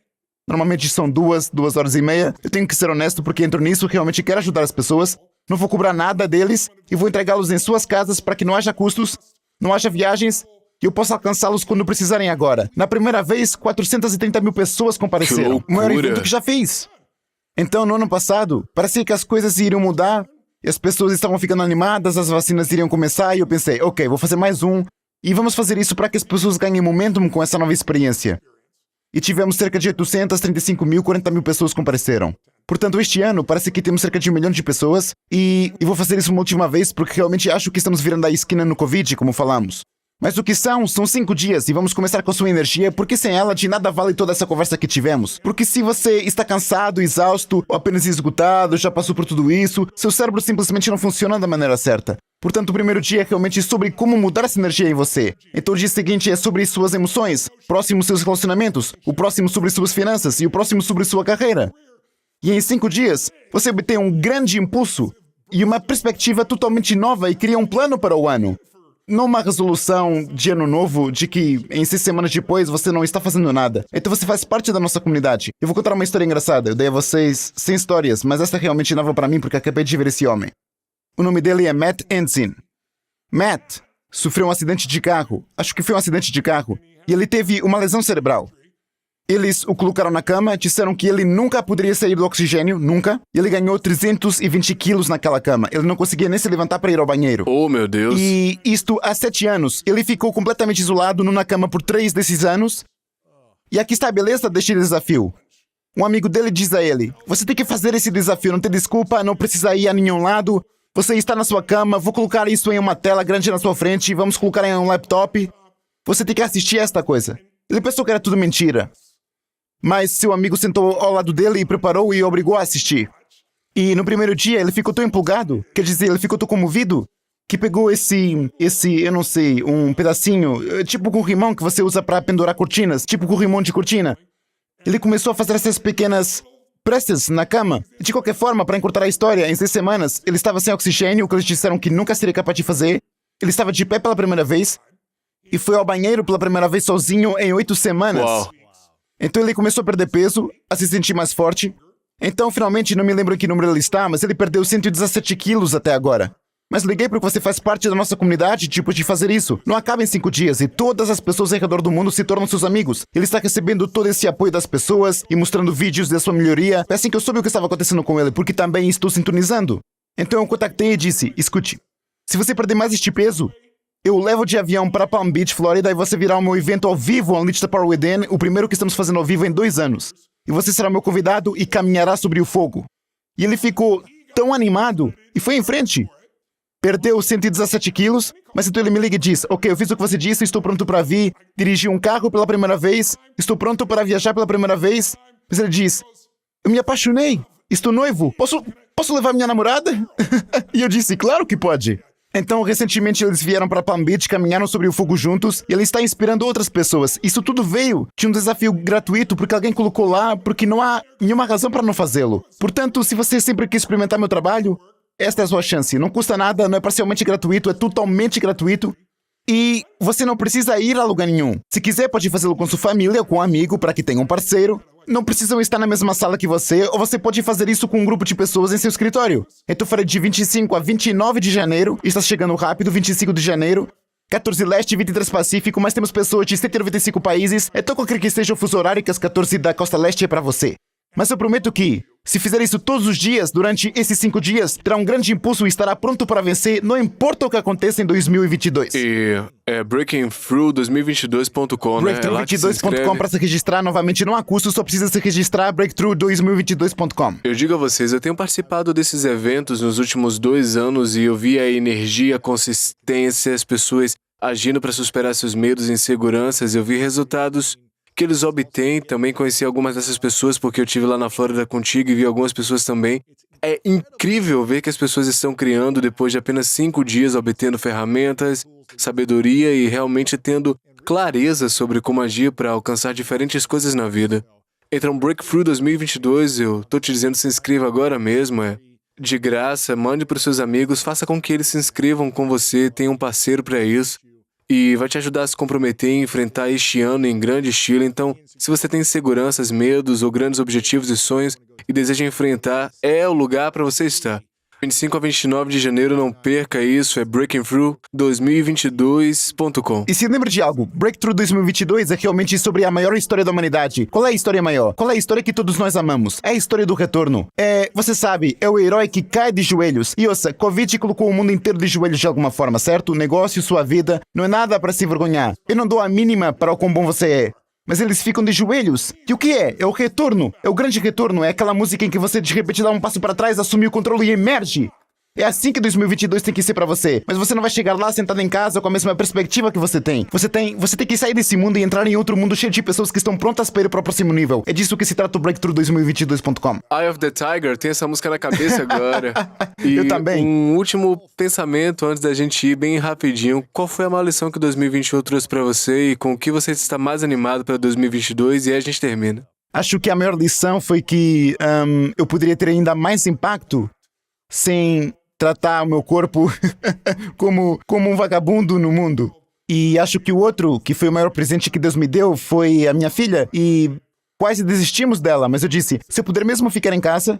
Normalmente são 2 horas e meia. Eu tenho que ser honesto porque entro nisso, realmente quero ajudar as pessoas. Não vou cobrar nada deles e vou entregá-los em suas casas para que não haja custos, não haja viagens e eu possa alcançá-los quando precisarem agora. Na primeira vez, 430 mil pessoas compareceram. O maior evento que já fiz. Então, no ano passado, parecia que as coisas iriam mudar e as pessoas estavam ficando animadas, as vacinas iriam começar e eu pensei, ok, vou fazer mais um e vamos fazer isso para que as pessoas ganhem momentum com essa nova experiência. E tivemos cerca de 835 mil, 40 mil pessoas compareceram. Portanto, este ano parece que temos cerca de 1 milhão de pessoas e vou fazer isso uma última vez porque realmente acho que estamos virando a esquina no Covid, como falamos. Mas o que são 5 dias e vamos começar com sua energia porque sem ela de nada vale toda essa conversa que tivemos. Porque se você está cansado, exausto ou apenas esgotado, já passou por tudo isso, seu cérebro simplesmente não funciona da maneira certa. Portanto, o primeiro dia é realmente sobre como mudar essa energia em você. Então o dia seguinte é sobre suas emoções, o próximo seus relacionamentos, o próximo sobre suas finanças e o próximo sobre sua carreira. E em 5 dias, você obtém um grande impulso e uma perspectiva totalmente nova e cria um plano para o ano. Não uma resolução de ano novo de que em 6 semanas depois você não está fazendo nada. Então você faz parte da nossa comunidade. Eu vou contar uma história engraçada. Eu dei a vocês 100 histórias, mas essa é realmente nova para mim porque acabei de ver esse homem. O nome dele é Matt Ensign. Matt sofreu um acidente de carro. Acho que foi um acidente de carro. E ele teve uma lesão cerebral. Eles o colocaram na cama, disseram que ele nunca poderia sair do oxigênio, nunca. E ele ganhou 320 quilos naquela cama. Ele não conseguia nem se levantar para ir ao banheiro. Oh, meu Deus. E isto há 7 anos. Ele ficou completamente isolado numa cama por 3 desses anos. E aqui está a beleza deste desafio. Um amigo dele diz a ele, você tem que fazer esse desafio, não tem desculpa, não precisa ir a nenhum lado. Você está na sua cama, vou colocar isso em uma tela grande na sua frente, vamos colocar em um laptop. Você tem que assistir a esta coisa. Ele pensou que era tudo mentira. Mas seu amigo sentou ao lado dele e preparou e o obrigou a assistir. E no primeiro dia ele ficou tão empolgado, quer dizer, ele ficou tão comovido, que pegou esse, eu não sei, um pedacinho, tipo corrimão que você usa para pendurar cortinas, tipo corrimão de cortina. Ele começou a fazer essas pequenas presses na cama. De qualquer forma, para encurtar a história, em 6 semanas, ele estava sem oxigênio, o que eles disseram que nunca seria capaz de fazer. Ele estava de pé pela primeira vez e foi ao banheiro pela primeira vez sozinho em 8 semanas. Uau. Então ele começou a perder peso, a se sentir mais forte. Então, finalmente, não me lembro em que número ele está, mas ele perdeu 117 quilos até agora. Mas liguei porque você faz parte da nossa comunidade, tipo, de fazer isso. Não acaba em 5 dias e todas as pessoas ao redor do mundo se tornam seus amigos. Ele está recebendo todo esse apoio das pessoas e mostrando vídeos da sua melhoria. É assim que eu soube o que estava acontecendo com ele, porque também estou sintonizando. Então eu contactei e disse, escute, se você perder mais este peso, eu levo de avião para Palm Beach, Flórida, e você virá ao meu evento ao vivo, Unleash the Power Within, o primeiro que estamos fazendo ao vivo em 2 anos. E você será meu convidado e caminhará sobre o fogo. E ele ficou tão animado e foi em frente. Perdeu 117 quilos, mas então ele me liga e diz, ok, eu fiz o que você disse, estou pronto para vir, dirigir um carro pela primeira vez, estou pronto para viajar pela primeira vez. Mas ele diz, eu me apaixonei, estou noivo, posso levar minha namorada? E eu disse, claro que pode. Então, recentemente eles vieram para Palm Beach, caminharam sobre o fogo juntos, e ele está inspirando outras pessoas. Isso tudo veio de um desafio gratuito, porque alguém colocou lá, porque não há nenhuma razão para não fazê-lo. Portanto, se você sempre quer experimentar meu trabalho, esta é a sua chance. Não custa nada, não é parcialmente gratuito, é totalmente gratuito. E você não precisa ir a lugar nenhum. Se quiser, pode fazê-lo com sua família ou com um amigo, para que tenha um parceiro. Não precisam estar na mesma sala que você, ou você pode fazer isso com um grupo de pessoas em seu escritório. Então farei de 25 a 29 de janeiro, está chegando rápido, 25 de janeiro, 14 leste, 23 pacífico, mas temos pessoas de 195 países, então qualquer que seja o fuso horário que as 14 da costa leste é para você. Mas eu prometo que Se fizer isso todos os dias, durante esses 5 dias, terá um grande impulso e estará pronto para vencer, não importa o que aconteça em 2022. E é breakingthrough2022.com, né? Breakthrough22.com para se registrar novamente, não há custo, só precisa se registrar, breakthrough2022.com. Eu digo a vocês, eu tenho participado desses eventos nos últimos 2 anos e eu vi a energia, a consistência, as pessoas agindo para superar seus medos e inseguranças. Eu vi resultados que eles obtêm. Também conheci algumas dessas pessoas porque eu estive lá na Flórida contigo e vi algumas pessoas também. É incrível ver que as pessoas estão criando depois de apenas 5 dias, obtendo ferramentas, sabedoria e realmente tendo clareza sobre como agir para alcançar diferentes coisas na vida. Então, Breakthrough 2022, eu tô te dizendo, se inscreva agora mesmo, de graça, mande para os seus amigos, faça com que eles se inscrevam com você, tenha um parceiro para isso. E vai te ajudar a se comprometer e enfrentar este ano em grande estilo. Então, se você tem inseguranças, medos ou grandes objetivos e sonhos e deseja enfrentar, é o lugar para você estar. 25 a 29 de janeiro, não perca isso, é breakingthrough2022.com. E se lembre de algo, Breakthrough 2022 é realmente sobre a maior história da humanidade. Qual é a história maior? Qual é a história que todos nós amamos? É a história do retorno. Você sabe, é o herói que cai de joelhos. E ouça, Covid colocou o mundo inteiro de joelhos de alguma forma, certo? O negócio, sua vida, não é nada para se envergonhar. Eu não dou a mínima para o quão bom você é. Mas eles ficam de joelhos. E o que é? É o retorno. É o grande retorno. É aquela música em que você de repente dá um passo para trás, assume o controle e emerge. É assim que 2022 tem que ser pra você. Mas você não vai chegar lá sentado em casa com a mesma perspectiva que você tem. Você tem que sair desse mundo e entrar em outro mundo cheio de pessoas que estão prontas para ir para o próximo nível. É disso que se trata o Breakthrough2022.com. Eye of the Tiger, tem essa música na cabeça agora. E eu também. Um último pensamento antes da gente ir bem rapidinho. Qual foi a maior lição que 2021 trouxe pra você e com o que você está mais animado para 2022? E aí a gente termina. Acho que a maior lição foi que eu poderia ter ainda mais impacto sem tratar o meu corpo como um vagabundo no mundo. E acho que o outro, que foi o maior presente que Deus me deu, foi a minha filha. E quase desistimos dela, mas eu disse, se eu puder mesmo ficar em casa,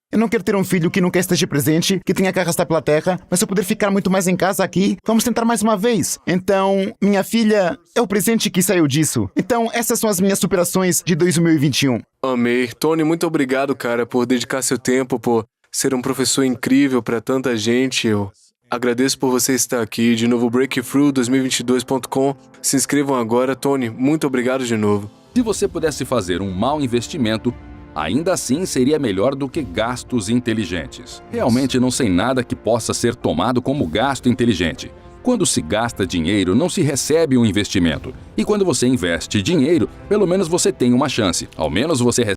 eu não quero ter um filho que nunca esteja presente, que tenha que arrastar pela terra, mas se eu puder ficar muito mais em casa aqui, vamos tentar mais uma vez. Então, minha filha é o presente que saiu disso. Então, essas são as minhas superações de 2021. Amei. Tony, muito obrigado, cara, por dedicar seu tempo, por ser um professor incrível para tanta gente. Eu agradeço por você estar aqui. De novo, breakthrough2022.com. Se inscrevam agora. Tony, muito obrigado de novo. Se você pudesse fazer um mau investimento, ainda assim seria melhor do que gastos inteligentes. Realmente não sei nada que possa ser tomado como gasto inteligente. Quando se gasta dinheiro, não se recebe um investimento. E quando você investe dinheiro, pelo menos você tem uma chance. Ao menos você recebe